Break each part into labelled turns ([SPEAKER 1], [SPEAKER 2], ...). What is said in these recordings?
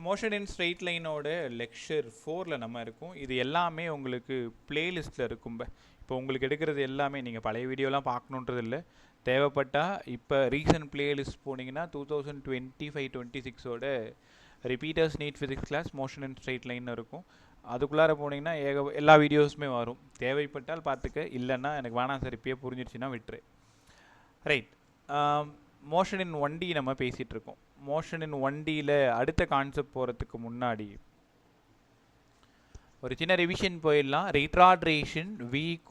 [SPEAKER 1] Motion in straight லைனோட lecture 4ல் நம்ம இருக்கும். இது எல்லாமே உங்களுக்கு பிளேலிஸ்ட்டில் இருக்கும். இப்போ உங்களுக்கு எடுக்கிறது எல்லாமே நீங்கள் பழைய வீடியோலாம் பார்க்கணுன்றது இல்லை. தேவைப்பட்டால் இப்போ ரீசன்ட் பிளேலிஸ்ட் போனீங்கன்னா 2025-26ஓட repeaters NEET physics class motion in straight line இருக்கும். அதுக்குள்ளார போனீங்கன்னா எல்லா வீடியோஸுமே வரும். தேவைப்பட்டால் பார்த்துக்க, இல்லைன்னா எனக்கு வேணாம் சார் இப்பயே புரிஞ்சிடுச்சுன்னா விட்டுரு. ரைட். மோஷன் இன் 1D நம்ம பேசிகிட்டு இருக்கோம். மோஷன் இன் 1Dயில் அடுத்த கான்செப்ட் போகிறதுக்கு முன்னாடி ஒரு சின்ன ரிவிஷன் போயிடலாம். ரிட்ராட்ரேஷன் v =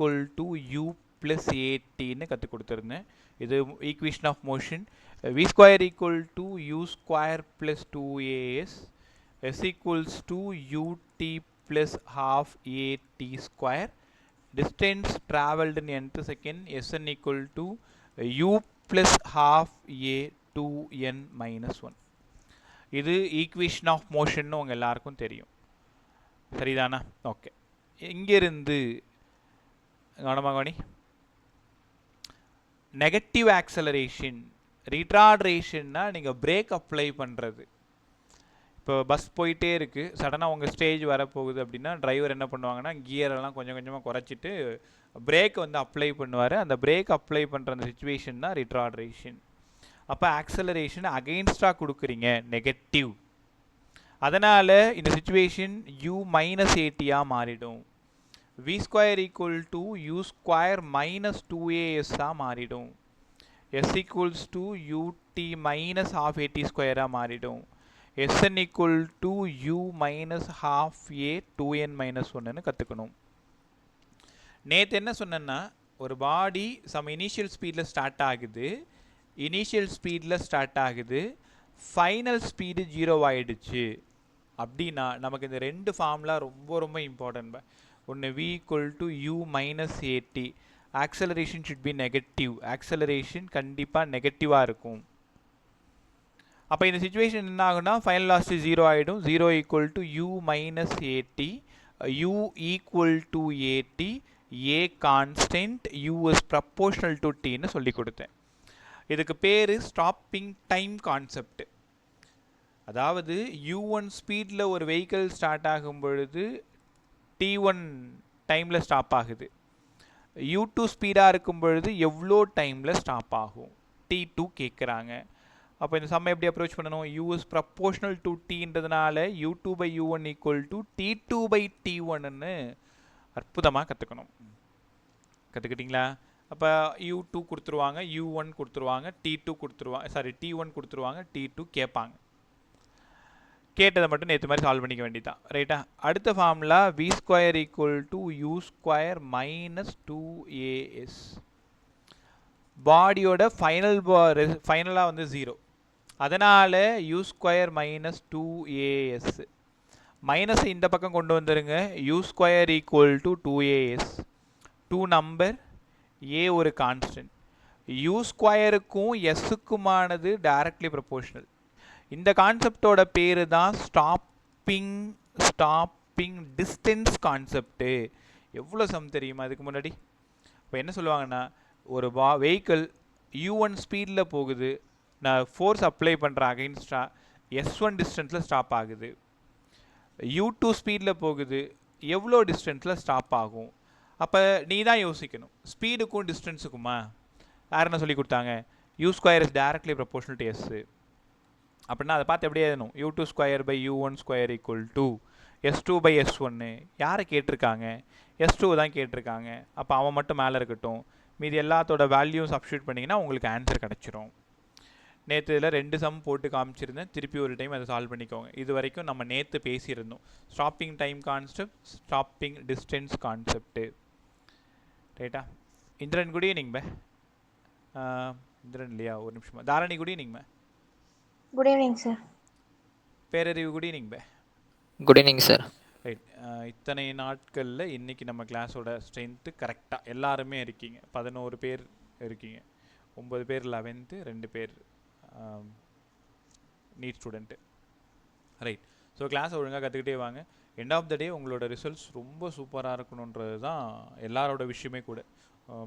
[SPEAKER 1] u + at கற்றுக் கொடுத்துருந்தேன். இது equation of motion. v² = u² + 2as s = ut + ½ at². distance traveled in nth second sn = u + ½ a 2n - 1. இது ஈக்குவேஷன் ஆஃப் மோஷன் உங்கள் எல்லாருக்கும் தெரியும், சரிதானா? ஓகே, இங்கிருந்து கவனமாக கவனி. நெகட்டிவ் ஆக்சலரேஷன் ரிட்ராட்ரேஷன்னா நீங்கள் பிரேக் அப்ளை பண்ணுறது. இப்போ பஸ் போயிட்டே இருக்குது, சடனாக உங்கள் ஸ்டேஜ் வரப்போகுது அப்படின்னா டிரைவர் என்ன பண்ணுவாங்கன்னா கியரெல்லாம் கொஞ்சம் கொஞ்சமாக குறைச்சிட்டு பிரேக் அப்ளை பண்ணுவார். அந்த பிரேக் அப்ளை பண்ணுற அந்த சிச்சுவேஷன் தான் ரிட்ராட்ரேஷன். அப்போ ஆக்சலரேஷன் அகெயின்ஸ்டாக கொடுக்குறீங்க, நெகட்டிவ். அதனால் இந்த சிச்சுவேஷன் u - at மாறிடும். v² = u² - 2as மாறிடும். s = ut - ½ at² மாறிடும். sn = u - ½ a 2n - 1 கற்றுக்கணும். நேற்று என்ன சொன்னேன்னா, ஒரு பாடி சம் இனிஷியல் ஸ்பீடில் ஸ்டார்ட் ஆகுது, ஃபைனல் ஸ்பீடு 0 ஆகிடுச்சு அப்படின்னா நமக்கு இந்த ரெண்டு ஃபார்முலா ரொம்ப ரொம்ப இம்பார்ட்டன்ட். ஒன்று v = u - at, acceleration should be negative. Acceleration கண்டிப்பாக நெகட்டிவாக இருக்கும். அப்போ இந்த சிச்சுவேஷன் என்ன ஆகுனா ஃபைனல் லாஸ்ட் 0 ஆகிடும். 0 = u - at, u = at, a constant, u is proportional to t சொல்லி கொடுத்தேன். இதுக்கு பேர் ஸ்டாப்பிங் டைம் கான்செப்ட். அதாவது u1 ஸ்பீடில் ஒரு வெஹிக்கிள் ஸ்டார்ட் ஆகும் பொழுது t1 டைமில் ஸ்டாப் ஆகுது. u2 ஸ்பீடாக இருக்கும் பொழுது எவ்வளோ டைமில் ஸ்டாப் ஆகும், t2 கேட்குறாங்க. அப்போ இந்த சம்மை எப்படி அப்ரோச் பண்ணணும்? u is proportional to tன்றதுனால u2/u1 = t2/t1ன்னு அற்புதமாக கற்றுக்கணும். கற்றுக்கிட்டிங்களா? அப்போ u2 கொடுத்துருவாங்க, u1 கொடுத்துருவாங்க, t2 கொடுத்துருவாங்க, t1 கொடுத்துருவாங்க, t2 கேட்பாங்க. கேட்டதை மட்டும் நேற்று மாதிரி சால்வ் பண்ணிக்க வேண்டியதான், ரைட்டா? அடுத்த ஃபார்முலா v² = u² - 2as. பாடியோட ஃபைனலாக 0, அதனால் u² - 2as. மைனஸை இந்த பக்கம் கொண்டு வந்துடுங்க. u² = 2as. 2 நம்பர், a ஒரு கான்ஸ்டன்ட். u²க்கும் s-க்குமானது டைரக்ட்லி ப்ரொபோர்ஷனல். இந்த கான்செப்டோட பேர் தான் ஸ்டாப்பிங் டிஸ்டன்ஸ் கான்செப்டு. எவ்வளோ சம் தெரியுமா இதுக்கு முன்னாடி? இப்போ என்ன சொல்லுவாங்கன்னா, ஒரு வெஹிக்கிள் u1 ஸ்பீடில் போகுது, நான் ஃபோர்ஸ் அப்ளை பண்ணுறேன் அகைன்ஸ்டாக, s1 டிஸ்டன்ஸில் ஸ்டாப் ஆகுது. u2 ஸ்பீடில் போகுது, எவ்வளோ டிஸ்டன்ஸில் ஸ்டாப் ஆகும்? அப்போ நீ தான் யோசிக்கணும், ஸ்பீடுக்கும் டிஸ்டன்ஸுக்குமா? யார் என்ன சொல்லி கொடுத்தாங்க? u² is directly proportional to s. அப்படின்னா அதை பார்த்து எப்படி எழுதணும்? u2² / u1² = s2/s1. யாரை கேட்டிருக்காங்க? s2 தான் கேட்டிருக்காங்க. அப்போ அவன் மட்டும் மேலே இருக்கட்டும், மீதி எல்லாத்தோட வேல்யூ சப்ஸ்டியூட் பண்ணிங்கன்னா உங்களுக்கு ஆன்சர் கிடச்சிரும். நேற்று இதில் 2 சம் போட்டு காமிச்சிருந்தேன், திருப்பி ஒரு டைம் அதை சால்வ் பண்ணிக்கோங்க. இது வரைக்கும் நம்ம நேற்று பேசியிருந்தோம் stopping time concept, stopping distance concept, ரைட்டா? இந்திரன் குட் ஈவினிங் பே. இந்திரன் இல்லையா, ஒரு நிமிஷமா. தாரணி குட் ஈவினிங் பே.
[SPEAKER 2] Good evening sir.
[SPEAKER 1] Perarivu good evening பே.
[SPEAKER 3] Good evening sir.
[SPEAKER 1] ரைட். இத்தனை நாட்களில் இன்றைக்கி நம்ம கிளாஸோட ஸ்ட்ரென்த்து கரெக்டாக எல்லாருமே இருக்கீங்க. 11 பேர் இருக்கீங்க. 9 பேர் 11th, 2 பேர் நீட் ஸ்டூடெண்ட்டு. ரைட். ஸோ கிளாஸை ஒழுங்காக கற்றுக்கிட்டே வாங்க. எண்ட் ஆஃப் த டே உங்களோட ரிசல்ட்ஸ் ரொம்ப சூப்பராக இருக்கணுன்றது தான் எல்லாரோட விஷயமே கூட.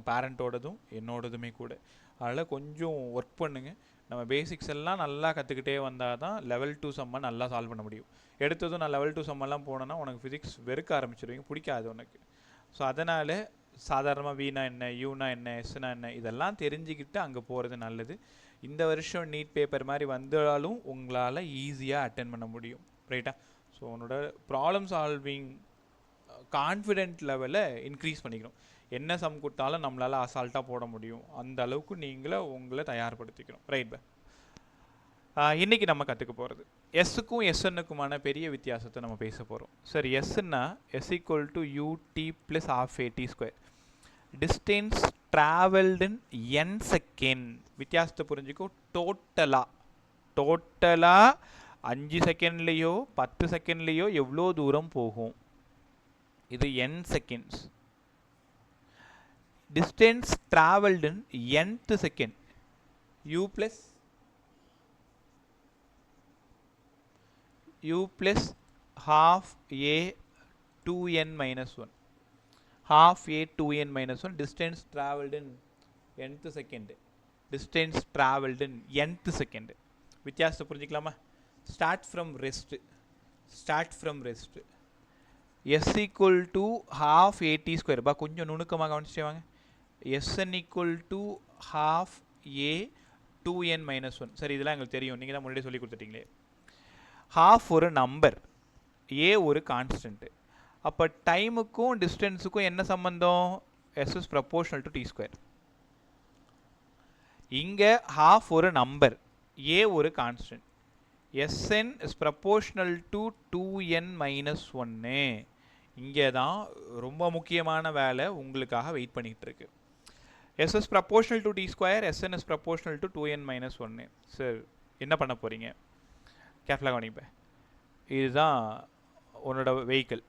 [SPEAKER 1] பேரண்ட்டோடதும் என்னோடதுமே கூட. அதனால் கொஞ்சம் ஒர்க் பண்ணுங்க. நம்ம பேசிக்ஸ் எல்லாம் நல்லா கற்றுக்கிட்டே வந்தால் தான் லெவல் 2 சம்மை நல்லா சால்வ் பண்ண முடியும். எடுத்ததும் நான் லெவல் 2 சம்மெல்லாம் போனேன்னா உனக்கு ஃபிசிக்ஸ் வெறுக்க ஆரம்பிச்சிடுவீங்க, பிடிக்காது உனக்கு. ஸோ அதனால் சாதாரணமாக வீணா என்ன, யூனா என்ன, எஸ்னா என்ன இதெல்லாம் தெரிஞ்சுக்கிட்டு அங்கே போகிறது நல்லது. இந்த வருஷம் நீட் பேப்பர் மாதிரி வந்தாலும் உங்களால் ஈஸியாக அட்டென்ட் பண்ண முடியும். ரைட்டா? ஸோ உன்னோட ப்ராப்ளம் சால்விங் கான்ஃபிடென்ட் லெவலை இன்க்ரீஸ் பண்ணிக்கணும். என்ன சம் கொடுத்தாலும் நம்மளால் அசால்ட்டாக போட முடியும். அந்த அளவுக்கு நீங்களே உங்களை தயார்படுத்திக்கணும். Right by. இன்றைக்கி நம்ம கற்றுக்க போகிறது எஸ்ஸுக்கும் எஸ்என்னுக்குமான பெரிய வித்தியாசத்தை நம்ம பேச போகிறோம். சார் எஸ்ன்னா s equal to u t plus ½ AT square. Distance travelled in n second. வித்தியாசத்தை புரிஞ்சுக்கோ. டோட்டலாக 5 செகண்ட்லேயோ 10 செகண்ட்லேயோ எவ்வளோ தூரம் போகும், இது n seconds. Distance travelled in nth second u plus half a 2n minus 1. half a 2n minus 1 distance traveled in nth second. distance traveled in nth second. வித்தியாசத்தை புரிஞ்சிக்கலாமா? start from rest. s equal to half AT square. பா கொஞ்சம் நுணுக்கமாக கவனிச்சுட்டே வாங்க. sn equal to half a 2n minus 1. சரி, இதெல்லாம் எங்களுக்கு தெரியும், நீங்கள் தான் முன்னாடியே சொல்லி கொடுத்துட்டீங்களே. half ஒரு நம்பர், a ஒரு கான்ஸ்டன்ட். அப்போ டைமுக்கும் டிஸ்டன்ஸுக்கும் என்ன சம்பந்தம்? s is proportional to t square. இங்கே half ஒரு நம்பர், a ஒரு constant. sn is proportional to 2n minus 1. இங்கே தான் ரொம்ப முக்கியமான வேலை உங்களுக்காக வெயிட் பண்ணிகிட்டு இருக்கு. s is proportional to t square, sn is proportional to 2n minus 1. Sir என்ன பண்ண போகிறீங்க? கேர்ஃபுல்லாக கவனிப்பேன். இதுதான் உன்னோட வெஹிக்கிள்.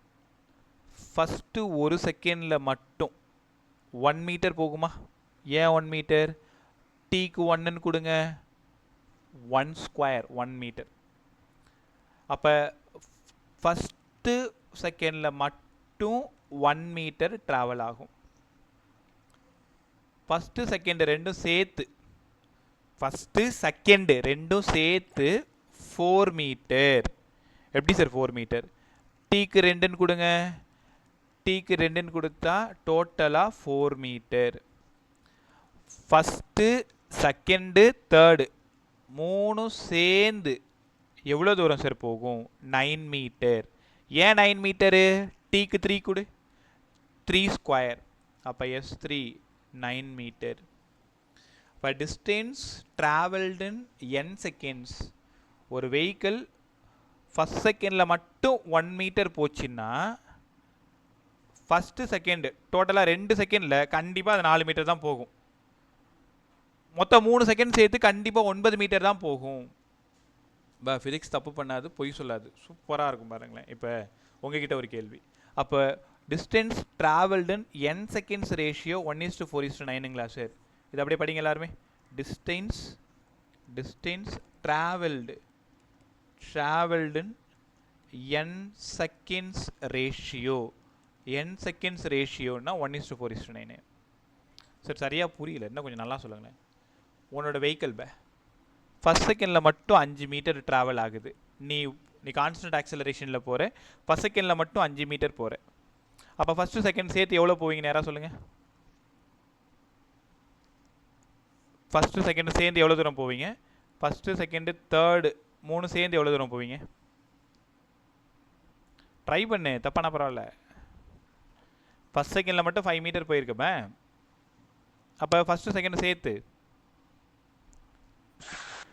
[SPEAKER 1] ஃபஸ்ட்டு ஒரு செகண்டில் மட்டும் 1 மீட்டர் போகுமா? ஏன் 1 மீட்டர்? டீக்கு 1ன்னு கொடுங்க, 1 ஸ்கொயர் 1 மீட்டர். அப்போ ஃபஸ்ட்டு செகண்டில் மட்டும் 1 மீட்டர் ட்ராவல் ஆகும். ஃபஸ்ட்டு செகண்டு ரெண்டும் சேர்த்து 4 மீட்டர். எப்படி சார் 4 மீட்டர்? டீக்கு 2ன்னு கொடுங்க, டீக்கு 2ன்னு கொடுத்தா டோட்டலாக 4 மீட்டர். ஃபஸ்ட்டு செகண்டு தேர்டு 3 சேர்ந்து எவ்வளோ தூரம் சார் போகும்? 9 மீட்டர். ஏன் 9 மீட்டரு? டீக்கு 3 கொடு, 3 ஸ்கொயர். அப்போ S3 9 மீட்டர். இப்போ distance travelled in n seconds. ஒரு வெஹிக்கிள் ஃபஸ்ட் செகண்டில் மட்டும் 1 மீட்டர் போச்சுன்னா ஃபஸ்ட்டு செகண்டு டோட்டலாக 2 செகண்டில் கண்டிப்பாக அது 4 மீட்டர் தான் போகும். மொத்தம் 3 செகண்ட் சேர்த்து கண்டிப்பாக 9 மீட்டர் தான் போகும். ஃபிசிக்ஸ் தப்பு பண்ணாது, பொய் சொல்லாது, சூப்பராக இருக்கும் பாருங்களேன். இப்போ உங்ககிட்ட ஒரு கேள்வி. அப்போ distance travelled in n seconds ratio 1:4:9ங்களா சார்? இது அப்படியே படிங்க எல்லாருமே. Distance travelled in n seconds ratio. n seconds ரேஷியோன்னா 1:4:9. சார் சரியாக புரியல, இன்னும் கொஞ்சம் நல்லா சொல்லுங்களேன். உன்னோட வெஹிக்கிள் ஃபஸ்ட் செகண்டில் மட்டும் 5 மீட்டர் ட்ராவல் ஆகுது. நீ கான்ஸ்டன்ட் ஆக்சலரேஷனில் போகிற, ஃபஸ்ட் செகண்டில் மட்டும் 5 மீட்டர் போகிற. அப்போ ஃபஸ்ட்டு செகண்ட் சேர்த்து எவ்வளோ போவீங்க? நேராக சொல்லுங்கள். ஃபஸ்ட்டு செகண்டு சேர்ந்து எவ்வளோ தூரம் போவீங்க? ஃபஸ்ட்டு செகண்டு தேர்டு 3 சேர்ந்து எவ்வளோ தூரம் போவீங்க? ட்ரை பண்ணு, தப்பான பரவாயில்ல. ஃபஸ்ட் செகண்டில் மட்டும் 5 மீட்டர் போயிருக்கப்ப, அப்போ ஃபஸ்ட்டு செகண்ட் சேர்த்து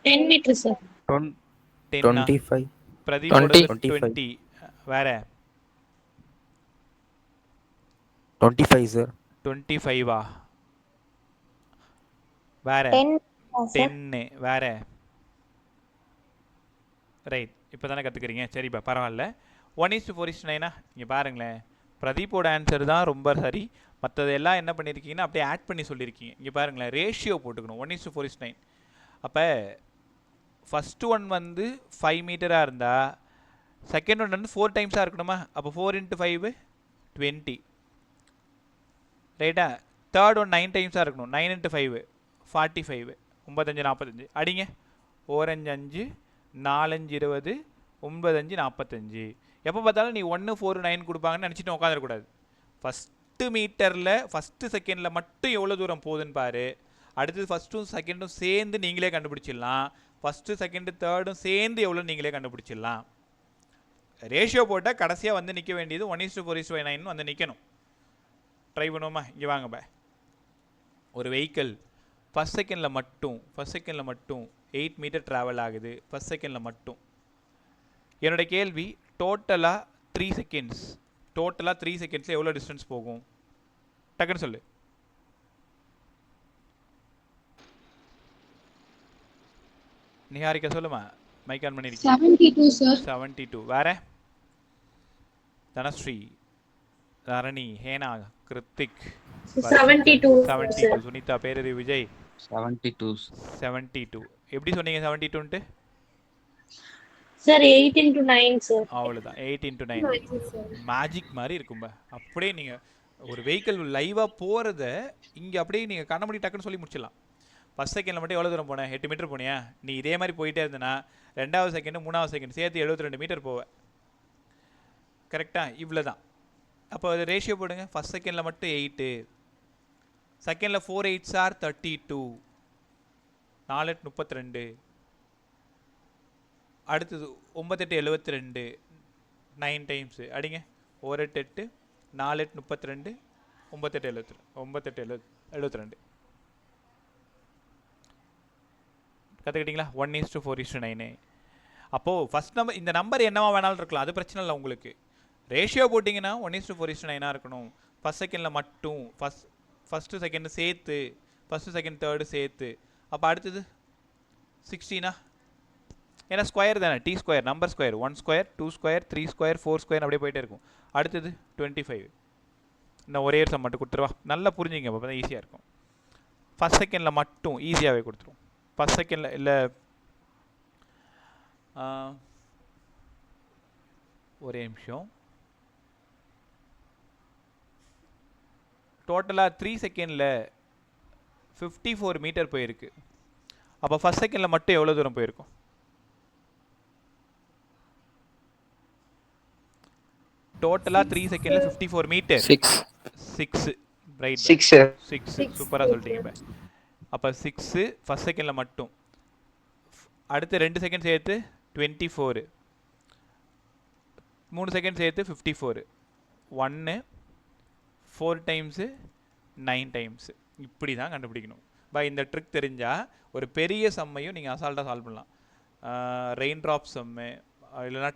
[SPEAKER 2] 10 மீட்டர் சார்.
[SPEAKER 3] 25.
[SPEAKER 1] பிரதீப் 20. வேற
[SPEAKER 3] 25 சார்.
[SPEAKER 1] 25வா? வேற 10. வேற ரைட். இப்போ தானே கற்றுக்குறீங்க, சரிப்பா பரவாயில்ல. 1:4:9. இங்கே பாருங்களேன், பிரதீப்போட ஆன்சர் தான் ரொம்ப சரி. மற்றதெல்லாம் என்ன பண்ணியிருக்கீங்கன்னா அப்படியே ஆட் பண்ணி சொல்லியிருக்கீங்க. இங்கே பாருங்களேன், ரேஷியோ போட்டுக்கணும் 1:4:9. அப்போ ஃபஸ்ட்டு ஒன் வந்து 5 மீட்டராக இருந்தால் செகண்ட் ஒன் வந்து 4 டைம்ஸாக இருக்கணுமா? அப்போ 4 × 5 20. ரைட்டா? தேர்ட் ஒன் 9 டைம்ஸாக இருக்கணும். 9 × 5 45, 95 45 அடிங்க. 1 5 5, 4 5 20, 9 5 45. எப்போ பார்த்தாலும் நீ 1 4 9 கொடுப்பாங்கன்னு நினச்சிட்டு உட்காந்துடக்கூடாது. ஃபஸ்ட்டு மீட்டரில் ஃபஸ்ட்டு செகண்டில் மட்டும் எவ்வளோ தூரம் போகுதுன்னு பாரு. அடுத்தது ஃபஸ்ட்டும் செகண்டும் சேர்ந்து நீங்களே கண்டுபிடிச்சிடலாம். ஃபஸ்ட்டு செகண்டு தேர்டும் சேர்ந்து எவ்வளோ நீங்களே கண்டுபிடிச்சிடலாம். ரேஷியோ போட்டால் கடைசியாக வந்து நிற்க வேண்டியது 1:4:9 வந்து நிற்கணும். ட்ரை பண்ணுவோமா? இங்கே வாங்க பா. ஒரு வெஹிக்கிள் ஃபஸ்ட் செகண்டில் மட்டும் 8 மீட்டர் ட்ராவல் ஆகுது. ஃபஸ்ட் செகண்டில் மட்டும். என்னோட கேள்வி, டோட்டலாக 3 செகண்ட்ஸில் எவ்வளோ டிஸ்டன்ஸ் போகும்? டக்குன்னு சொல்லு. நிஹாரிகா சொல்லுமா. மைக் ஆன் பண்ணிருக்கீங்க.
[SPEAKER 4] 72 சார்.
[SPEAKER 1] 72. வேற? தனஸ்ரீ, தரணி, ஹேனா, கிருத்திக்
[SPEAKER 2] 72.
[SPEAKER 1] சுனிதா, பேரறிவு விஜய்
[SPEAKER 5] 72.
[SPEAKER 1] எப்படி சொன்னீங்க 72ன்ட்டு?
[SPEAKER 2] Sir 8 × 9 sir.
[SPEAKER 1] அவ்வளோதான், 8 × 9. மேஜிக் மாதிரி இருக்கும்ப. அப்படியே நீங்கள் ஒரு வெஹிக்கிள் லைவாக போகிறத இங்கே அப்படியே நீங்கள் கண்ண டக்குன்னு சொல்லி முடிச்சிடலாம். ஃபஸ்ட் செகண்டில் மட்டும் எவ்வளோ தூரம் போனேன்? 8 மீட்டர் போனியா? நீ இதே மாதிரி போயிட்டே இருந்தனா 2வது செகண்டு 3வது செகண்ட் சேர்த்து 72 மீட்டர் போவேன். கரெக்டாக? இவ்வளோ தான். அப்போ அது ரேஷியோ போடுங்க. ஃபஸ்ட் செகண்டில் மட்டும் 8, செகண்டில் 4 8s are 32, 4 8 32, அடுத்தது 9 8 72, 9 டைம்ஸு அடிங்க. 1 8 8, 4 8 32, 9 8 72. கற்றுக்கிட்டீங்களா? 1:4:9. அப்போது ஃபஸ்ட் நம்பர், இந்த நம்பர் என்னவா வேணாலும் இருக்கலாம், அது பிரச்சனை இல்லை உங்களுக்கு. ரேஷியோ போட்டிங்கன்னா 1:4:9 இருக்கணும். ஃபஸ்ட் செகண்டில் மட்டும் ஃபஸ்ட்டு செகண்டு சேர்த்து, ஃபஸ்ட்டு செகண்ட் தேர்டு சேர்த்து. அப்போ அடுத்தது 16. ஏன்னா ஸ்கொயர் தானே, t square, number square, 1 square 2 square 3 square 4 square அப்படியே போயிட்டே இருக்கும். அடுத்தது 25. இன்னும் ஒரே ஒரு சம் மட்டும் கொடுத்துருவா. நல்லா புரிஞ்சுங்க, அப்போ தான் ஈஸியாக இருக்கும். ஃபஸ்ட் செகண்டில் மட்டும் ஈஸியாகவே கொடுத்துருவோம். ஃபஸ்ட் செகண்டில் இல்லை, ஒரே நிமிஷம். டோட்டலாக 3 செகண்டில் 54 மீட்டர் போயிருக்கு. அப்போ ஃபஸ்ட் செகண்டில் மட்டும் எவ்வளோ தூரம் போயிருக்கும்? டோட்டலாக 3 செகண்டில் 54 மீட்டர். 6 ரைட். 6 சூப்பராக சொல்லிட்டீங்க. அப்போ 6 ஃபஸ்ட் செகண்டில் மட்டும். அடுத்து 2 செகண்ட் சேர்த்து 24, 3 செகண்ட் சேர்த்து 54, 1 4 டைம்ஸு 9 டைம்ஸு. இப்படி தான் கண்டுபிடிக்கணும். இந்த ட்ரிக் தெரிஞ்சால் ஒரு பெரிய சம்மையும் நீங்கள் அசால்ட்டாக சால்வ் பண்ணலாம். ரெயின் ட்ராப் சம்மு, இல்லைனா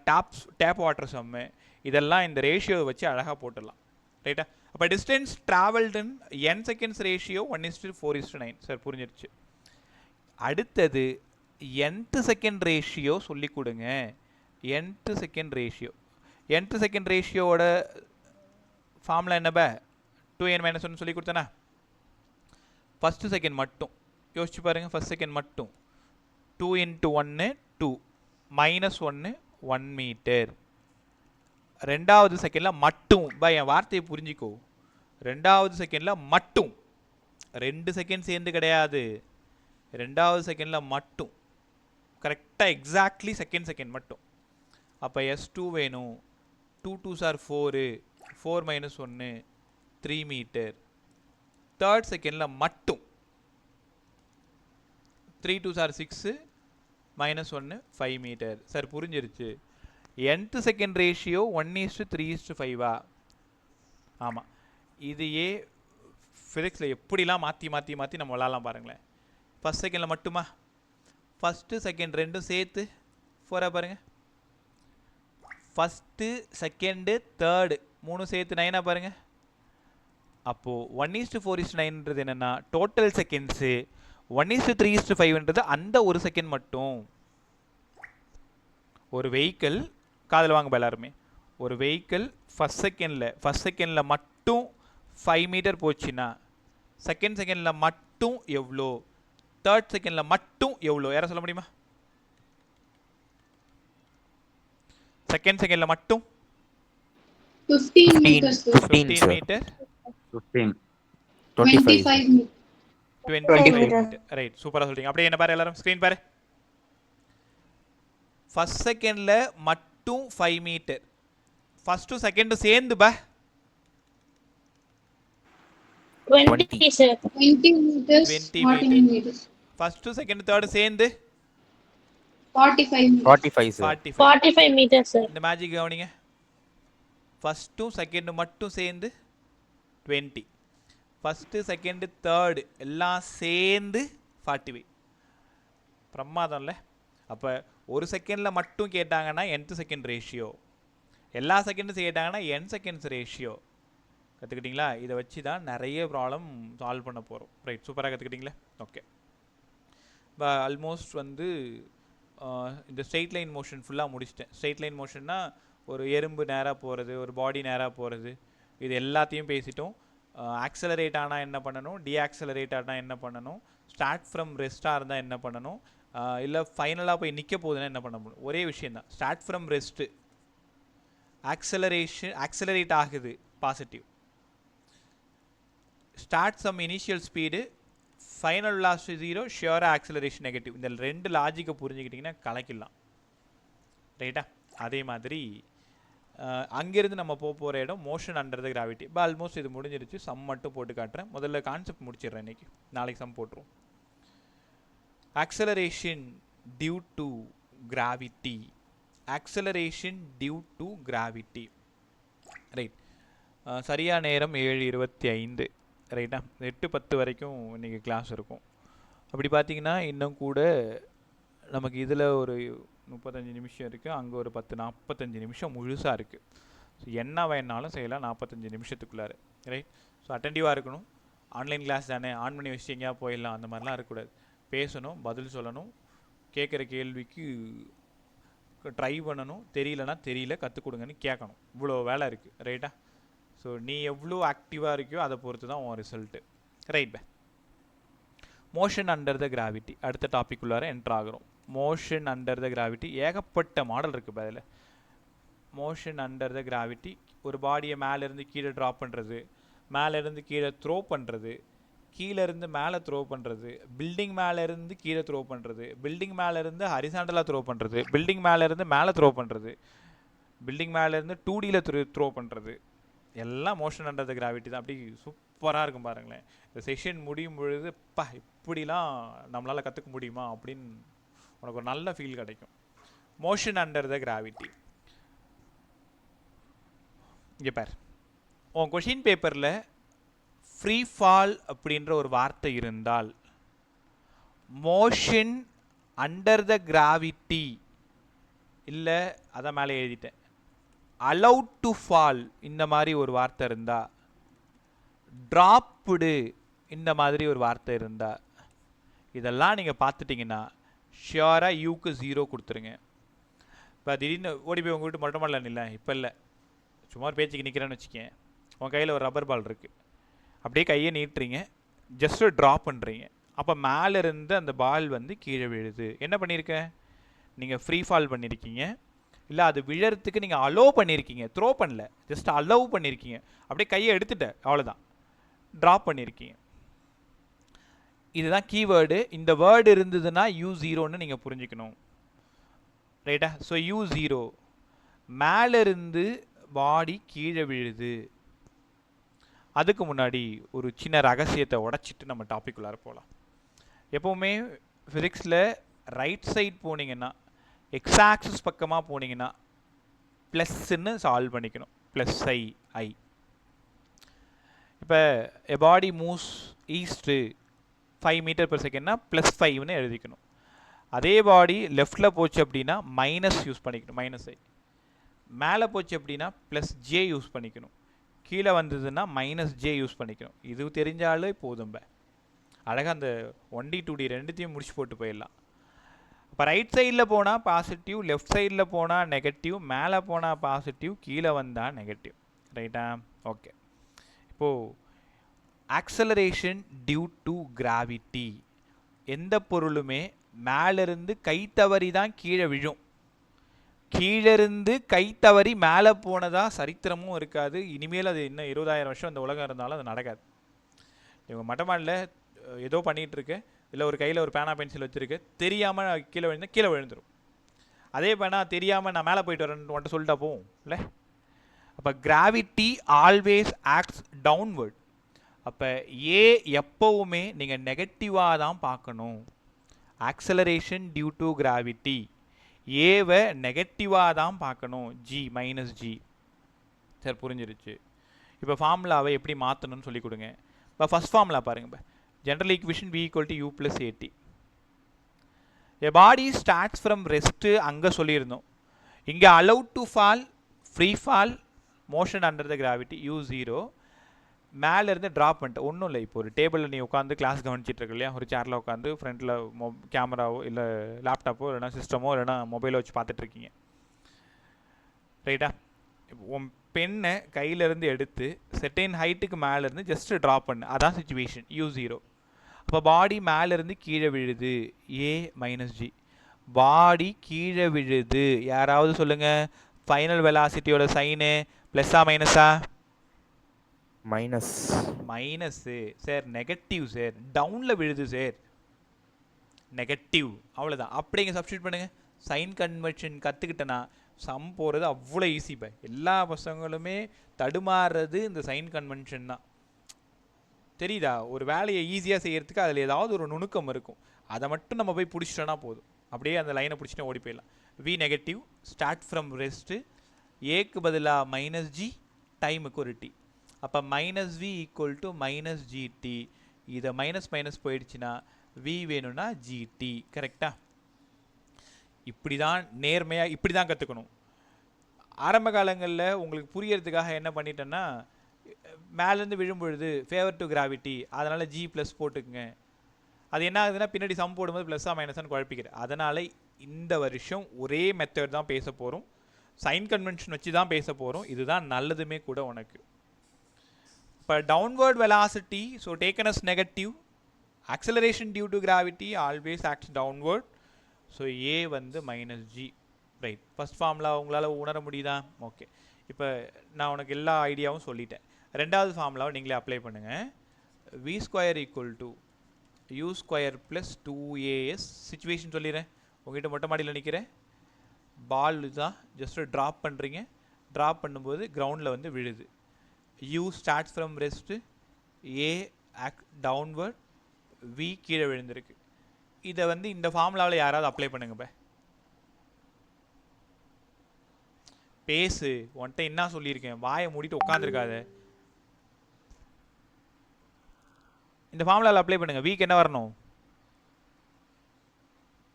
[SPEAKER 1] டேப் வாட்டர் சம்மு, இதெல்லாம் இந்த ரேஷியோவை வச்சு அழகாக போட்டுடலாம். ரைட்டா? அப்போ distance travelled in n seconds ratio 1:4:9. Sir புரிஞ்சிருச்சு. அடுத்தது nth செகண்ட் ரேஷியோ சொல்லி கொடுங்க. nth செகண்ட் ரேஷியோவோட ஃபார்முலா என்ன? 2n-1 சொல்லி கொடுத்தனா? ஃபஸ்ட்டு செகண்ட் மட்டும் யோசிச்சு பாருங்கள். ஃபஸ்ட் செகண்ட் மட்டும் 2 × 1 2, -1 1 மீட்டர். ரெண்டாவது செகண்டில் மட்டும், என் வார்த்தையை புரிஞ்சிக்கோ, ரெண்டாவது செகண்டில் மட்டும், 2 செகண்ட் சேர்ந்து கிடையாது, ரெண்டாவது செகண்டில் மட்டும், கரெக்டாக எக்ஸாக்ட்லி செகண்ட் மட்டும். அப்போ S2 வேணும். 2 2s are 4, 4 - 1 3 மீட்டர். தேர்ட் செகண்டில் மட்டும் 3 2s are 6, -1 5 மீட்டர். சார் புரிஞ்சிருச்சு. nth second ratio 1:3:5. ஆமாம், இதையே ஃபிசிக்ஸில் எப்படிலாம் மாற்றி நம்ம விளாட்லாம் பாருங்களேன். ஃபஸ்ட் செகண்டில் மட்டுமா? ஃபஸ்ட்டு செகண்ட் ரெண்டும் சேர்த்து 4 பாருங்கள். ஃபஸ்ட்டு செகண்டு தேர்டு 3 சேர்த்து 9 பாருங்கள். அப்போது 1:4:9 என்னென்னா டோட்டல் செகண்ட்ஸு. 1:3:5 அந்த ஒரு செகண்ட் மட்டும். ஒரு வெஹிக்கிள், காதில் வாங்க எல்லாருமே, ஒரு வெஹிக்கிள் ஃபஸ்ட் செகண்டில் மட்டும் 5 மீட்டர் போச்சுன்னா செகண்ட் செகண்டில் மட்டும் எவ்வளோ, தேர்ட் செகண்டில் மட்டும் எவ்வளோ, யாரை சொல்ல முடியுமா? செகண்ட் செகண்டில் மட்டும்
[SPEAKER 4] 15 metre.
[SPEAKER 1] 15 metre.
[SPEAKER 3] 25
[SPEAKER 1] 25
[SPEAKER 2] meter.
[SPEAKER 1] Metre right சூப்பராக சொல்றீங்க. அப்படியே என்ன பாரு எல்லாரும் ஸ்க்ரீன் பாரு. ஃபர்ஸ்ட் செகண்ட்ல மட்டும் 5 மீட்டர், ஃபர்ஸ்ட்டும் செகண்டும் சேர்ந்து பா
[SPEAKER 2] 20 sir.
[SPEAKER 4] 20 meters,
[SPEAKER 1] 20
[SPEAKER 4] 40
[SPEAKER 1] meter.
[SPEAKER 4] meters,
[SPEAKER 1] ஃபர்ஸ்ட்டும் second third சேர்ந்து
[SPEAKER 4] 45 meters.
[SPEAKER 3] 45 sir.
[SPEAKER 1] 45.
[SPEAKER 2] 45 meters sir.
[SPEAKER 1] இந்த மேஜிக் கவனிங்க. ஃபர்ஸ்ட்டும் செகண்டு மட்டும் சேர்ந்து 20, ஃபர்ஸ்ட்டு செகண்டு தேர்டு எல்லாம் சேர்ந்து 45. பிரமாதம்ல. அப்போ ஒரு செகண்டில் மட்டும் கேட்டாங்கன்னா nth செகண்ட் ரேஷியோ, எல்லா செகண்டும் கேட்டாங்கன்னா n செகண்ட்ஸ் ரேஷியோ. கற்றுக்கிட்டிங்களா? இதை வச்சு தான் நிறைய ப்ராப்ளம் சால்வ் பண்ண போகிறோம். ரைட் சூப்பராக கற்றுக்கிட்டிங்களே. ஓகே, இப்போ ஆல்மோஸ்ட் வந்து இந்த ஸ்ட்ரெயிட் லைன் மோஷன் ஃபுல்லாக முடிச்சிட்டேன். ஸ்ட்ரெயிட் லைன் மோஷன்னா ஒரு எறும்பு நேராக போகிறது, ஒரு பாடி நேராக போகிறது, இது எல்லாத்தையும் பேசிட்டோம். ஆக்சலரேட் ஆனால் என்ன பண்ணணும், டீஆக்சலரேட் ஆனால் என்ன பண்ணணும், ஸ்டார்ட் ஃப்ரம் ரெஸ்ட்டாக இருந்தால் என்ன பண்ணணும், இல்லை ஃபைனலாக போய் நிற்க போகுதுன்னா என்ன பண்ண முடியும். ஒரே விஷயந்தான். ஸ்டார்ட் ஃப்ரம் ரெஸ்ட்டு, ஆக்சலரேட் ஆகுது positive, start some initial speed, final velocity 0, ஷியோராக ஆக்சலரேஷன் நெகட்டிவ். இந்த ரெண்டு லாஜிக்கை புரிஞ்சுக்கிட்டிங்கன்னா கலக்கிடலாம். ரைட்டா? அதே மாதிரி அங்கேருந்து நம்ம போகிற இடம் மோஷன் அண்டர் த கிராவிட்டி. இப்போ ஆல்மோஸ்ட் இது முடிஞ்சிருச்சு. சம் மட்டும் போட்டு காட்டுறேன். முதல்ல கான்செப்ட் முடிச்சிடுறேன் இன்றைக்கி, நாளைக்கு சம் போட்டுருவோம். Acceleration due to gravity, acceleration due to gravity. Right, சரியான நேரம் 7:25. ரைட்டா? 8:10 வரைக்கும் இன்றைக்கி கிளாஸ் இருக்கும். அப்படி பார்த்தீங்கன்னா இன்னும் கூட நமக்கு இதில் ஒரு 35 நிமிஷம் இருக்குது, அங்கே ஒரு 45 நிமிஷம் முழுசாக இருக்குது. ஸோ என்ன வேணாலும் செய்யலாம் 45 நிமிஷத்துக்குள்ளார. ரைட்? ஸோ அட்டென்டிவாக இருக்கணும். ஆன்லைன் கிளாஸ் தானே, ஆன் பண்ணி வச்சுட்டு எங்கேயா போயிடலாம் அந்த மாதிரிலாம் இருக்கக்கூடாது. பேசணும், பதில் சொல்லணும், கேட்குற கேள்விக்கு ட்ரை பண்ணணும், தெரியலனா தெரியல கற்றுக் கொடுங்கன்னு கேட்கணும். இவ்வளோ வேலை இருக்குது. ரைட்டா? ஸோ நீ எவ்வளோ ஆக்டிவாக இருக்கியோ அதை பொறுத்து தான் உன் result. Right pay. Motion under the gravity அடுத்த டாபிக் உள்ளார என்ட்ரு ஆகிறோம். மோஷன் அண்டர் த கிராவிட்டி ஏகப்பட்ட மாடல் இருக்குது அதில். மோஷன் அண்டர் த கிராவிட்டி, ஒரு பாடியை மேலேருந்து கீழே ட்ராப் பண்ணுறது, மேலேருந்து கீழே த்ரோ பண்ணுறது, கீழேருந்து மேலே த்ரோ பண்ணுறது, பில்டிங் மேலேருந்து கீழே த்ரோ பண்ணுறது, பில்டிங் மேலேருந்து ஹரிசாண்டலாக த்ரோ பண்ணுறது, பில்டிங் மேலேருந்து மேலே த்ரோ பண்ணுறது, பில்டிங் மேலேருந்து 2Dயில் த்ரோ பண்ணுறது, எல்லாம் மோஷன் அண்டர் த கிராவிட்டி தான். அப்படி சூப்பராக இருக்கும் பாருங்களேன். இந்த செஷன் முடியும் பொழுது இப்படிலாம் நம்மளால் கற்றுக்க முடியுமா அப்படின்னு உனக்கு ஒரு நல்ல ஃபீல் கிடைக்கும். Motion under the gravity. இங்கே பார், உன் கொஷின் பேப்பரில் ஃப்ரீ ஃபால் அப்படின்ற ஒரு வார்த்தை இருந்தால் மோஷன் அண்டர் த கிராவிட்டி இல்லை, அதான் மேலே எழுதிட்டேன், அலவுட் டு ஃபால் இந்த மாதிரி ஒரு வார்த்தை இருந்தா, ட்ராப்டு இந்த மாதிரி ஒரு வார்த்தை இருந்தா, இதெல்லாம் நீங்கள் பார்த்துட்டிங்கன்னா ஷியோராக யூக்கு 0 கொடுத்துருங்க. இப்போ திடீர்னு ஓடி போய் உங்கள் வீட்டு மொட்டை மாடல இல்லை, இப்போ இல்லை, சும்மா ஒரு பேச்சுக்கு நிற்கிறேன்னு வச்சுக்கேன், உன் கையில் ஒரு ரப்பர் பால் இருக்குது, அப்படியே கையை நீட்டுறீங்க, ஜஸ்ட்டு ட்ராப் பண்ணுறீங்க, அப்போ மேலேருந்து அந்த பால் வந்து கீழே விழுது. என்ன பண்ணியிருக்கேன், நீங்கள் ஃப்ரீ ஃபால் பண்ணியிருக்கீங்க, இல்லை அது விழறதுக்கு நீங்கள் அலோவ் பண்ணியிருக்கீங்க, த்ரோ பண்ணல, ஜஸ்ட் அலோவ் பண்ணியிருக்கீங்க, அப்படியே கையை எடுத்துட்ட, அவ்வளோதான், ட்ராப் பண்ணியிருக்கீங்க. இதுதான் கீவேர்டு. இந்த வேர்டு இருந்ததுன்னா U0ன்னு நீங்கள் புரிஞ்சுக்கணும். ரைட்டா? ஸோ U0, மேலேருந்து பாடி கீழே விழுது. அதுக்கு முன்னாடி ஒரு சின்ன ரகசியத்தை உடச்சிட்டு நம்ம டாபிக் உள்ளார போகலாம். எப்போவுமே ஃபிசிக்ஸில் ரைட் சைட் போனீங்கன்னா, எக்ஸ் ஆக்சிஸ் பக்கமாக போனீங்கன்னா ப்ளஸ்ன்னு சால்வ் பண்ணிக்கணும். ப்ளஸ் ஐ. இப்போ எ பாடி மூவ்ஸ் ஈஸ்ட்டு 5 மீட்டர் per செகண்ட்னா +5ன்னு எழுதிக்கணும். அதே பாடி லெஃப்டில் போச்சு அப்படின்னா மைனஸ் யூஸ் பண்ணிக்கணும், -i. மேலே போச்சு அப்படின்னா +j யூஸ் பண்ணிக்கணும். கீழே வந்ததுன்னா -j யூஸ் பண்ணிக்கணும். இது தெரிஞ்சாலே போதும். அழகாக அந்த 1D 2D ரெண்டுத்தையும் முடிச்சு போட்டு போயிடலாம். இப்போ ரைட் சைடில் போனால் பாசிட்டிவ், லெஃப்ட் சைடில் போனால் நெகட்டிவ், மேலே போனால் பாசிட்டிவ், கீழே வந்தால் நெகட்டிவ். ரைட்டா? ஓகே. இப்போது ஆக்சலரேஷன் டியூ டு கிராவிட்டி, எந்த பொருளுமே மேலிருந்து கை தவறி தான் கீழே விழும். கீழிருந்து கை தவறி மேலே போனதா சரித்திரமும் இருக்காது. இனிமேல் அது இன்னும் 20,000 வருஷம் இந்த உலகம் இருந்தாலும் அது நடக்காது. இவங்க மட்டமாடில் ஏதோ பண்ணிகிட்டு இருக்கு, இல்லை ஒரு கையில் ஒரு பேனா பென்சில் வச்சுருக்கு, தெரியாமல் கீழே விழுந்து கீழே விழுந்துடும். அதே பேனா தெரியாமல் நான் மேலே போயிட்டு வரேன்னு வந்துட்டு சொல்லிட்டா போகும் இல்லை. அப்போ கிராவிட்டி ஆல்வேஸ் ஆக்ட்ஸ் டவுன்வர்ட். அப்போ ஏ எப்போவுமே நீங்கள் நெகட்டிவாக தான் பார்க்கணும். ஆக்சலரேஷன் டியூ டு கிராவிட்டி, ஏவை நெகட்டிவாக தான் பார்க்கணும். G minus G. சார் புரிஞ்சிருச்சு. இப்போ ஃபார்முலாவை எப்படி மாற்றணும்னு சொல்லி கொடுங்க. இப்போ ஃபஸ்ட் ஃபார்முலா பாருங்க. இப்போ general equation v equal to u plus a t. A body starts from rest அங்கே சொல்லியிருந்தோம். இங்கே allowed to fall, free fall, motion under the gravity, u 0. மேலேருந்து ட்ராப் பண்ணிட்டு ஒன்றும் இல்லை. இப்போ ஒரு டேபிளில் நீ உட்காந்து கிளாஸ் கவனிச்சிட்டு இருக்கு இல்லையா, ஒரு சேரில் உட்காந்து ஃப்ரண்ட்டில் கேமராவோ இல்லை லேப்டாப்போ இல்லைனா சிஸ்டமோ இல்லைனா மொபைலோ வச்சு பார்த்துட்ருக்கீங்க ரைட்டா. உன் பெண்ணை கையிலேருந்து எடுத்து செட்டைன் ஹைட்டுக்கு மேலேருந்து ஜஸ்ட்டு ட்ராப் பண்ணு, அதான் சுச்சுவேஷன், யூ 0. அப்போ பாடி மேலேருந்து கீழே விழுது, ஏ மைனஸ் ஜி. பாடி கீழே விழுது, யாராவது சொல்லுங்கள் ஃபைனல் வெலாசிட்டியோட சைனு ப்ளஸ்ஸா மைனஸா?
[SPEAKER 3] Minus.
[SPEAKER 1] Minus sir, negative sir. டவுனில் விழுது சார், நெகட்டிவ், அவ்வளோதான். அப்படிங்க சப்ஸ்டியூட் பண்ணுங்கள். சைன் கன்வெர்ஷன் கற்றுக்கிட்டேன்னா சம் போகிறது அவ்வளோ ஈஸி. பை எல்லா பசங்களுமே தடுமாறுறது இந்த சைன் கன்வென்ஷன் தான். தெரியுதா? ஒரு வேலையை ஈஸியாக செய்கிறதுக்கு அதில் ஏதாவது ஒரு நுணுக்கம் இருக்கும், அதை மட்டும் நம்ம போய் பிடிச்சிட்டோன்னா போதும். அப்படியே அந்த லைனை பிடிச்சிட்டு ஓடி போயிடலாம். V negative, start from rest, ஏக்கு பதிலாக மைனஸ் ஜி, டைமுக்கு ஒரு டி. அப்போ minus v equal to minus g t. இதை மைனஸ் மைனஸ் போயிடுச்சுன்னா வி வேணும்னா ஜிடி. கரெக்டாக? இப்படி தான் நேர்மையாக இப்படி தான் கற்றுக்கணும். ஆரம்ப காலங்களில் உங்களுக்கு புரியறதுக்காக என்ன பண்ணிட்டேன்னா, மேலேருந்து விழும்பொழுது ஃபேவர் டு கிராவிட்டி, அதனால் ஜி ப்ளஸ் போட்டுக்குங்க. அது என்ன ஆகுதுன்னா பின்னாடி சம் போடும்போது ப்ளஸ்ஸாக மைனஸான்னு குழப்பிக்கிறேன். அதனால் இந்த வருஷம் ஒரே மெத்தட் தான் பேச போகிறோம், சைன் கன்வென்ஷன் வச்சு தான் பேச போகிறோம். இதுதான் நல்லதுமே கூட உனக்கு. இப்போ downward velocity, so taken as negative, acceleration due to gravity always acts downward. So a வந்து minus g. Right, first formula உங்களால் உணர முடியுதா? ஓகே, இப்போ நான் உனக்கு எல்லா ஐடியாவும் சொல்லிட்டேன். ரெண்டாவது ஃபார்முலாவை நீங்களே அப்ளை பண்ணுங்கள். V square equal to u square plus 2as. Situation சொல்லிடுறேன். உங்கள்கிட்ட மொட்டை மாடியில் நிற்கிறேன், பால் தான் ஜஸ்ட்டு ட்ராப் பண்ணுறீங்க, ட்ராப் பண்ணும்போது கிரவுண்டில் வந்து விழுது. U starts from rest, a downward, v கீழே விழுந்திருக்கு. இதை வந்து இந்த ஃபார்முலாவில் யாராவது அப்ளை பண்ணுங்க. பேசு, உன்கிட்ட என்ன சொல்லியிருக்கேன், வாயை மூடிட்டு உட்காந்துருக்காத. இந்த ஃபார்முலாவில் அப்ளை பண்ணுங்க. வீக்கு என்ன வரணும்?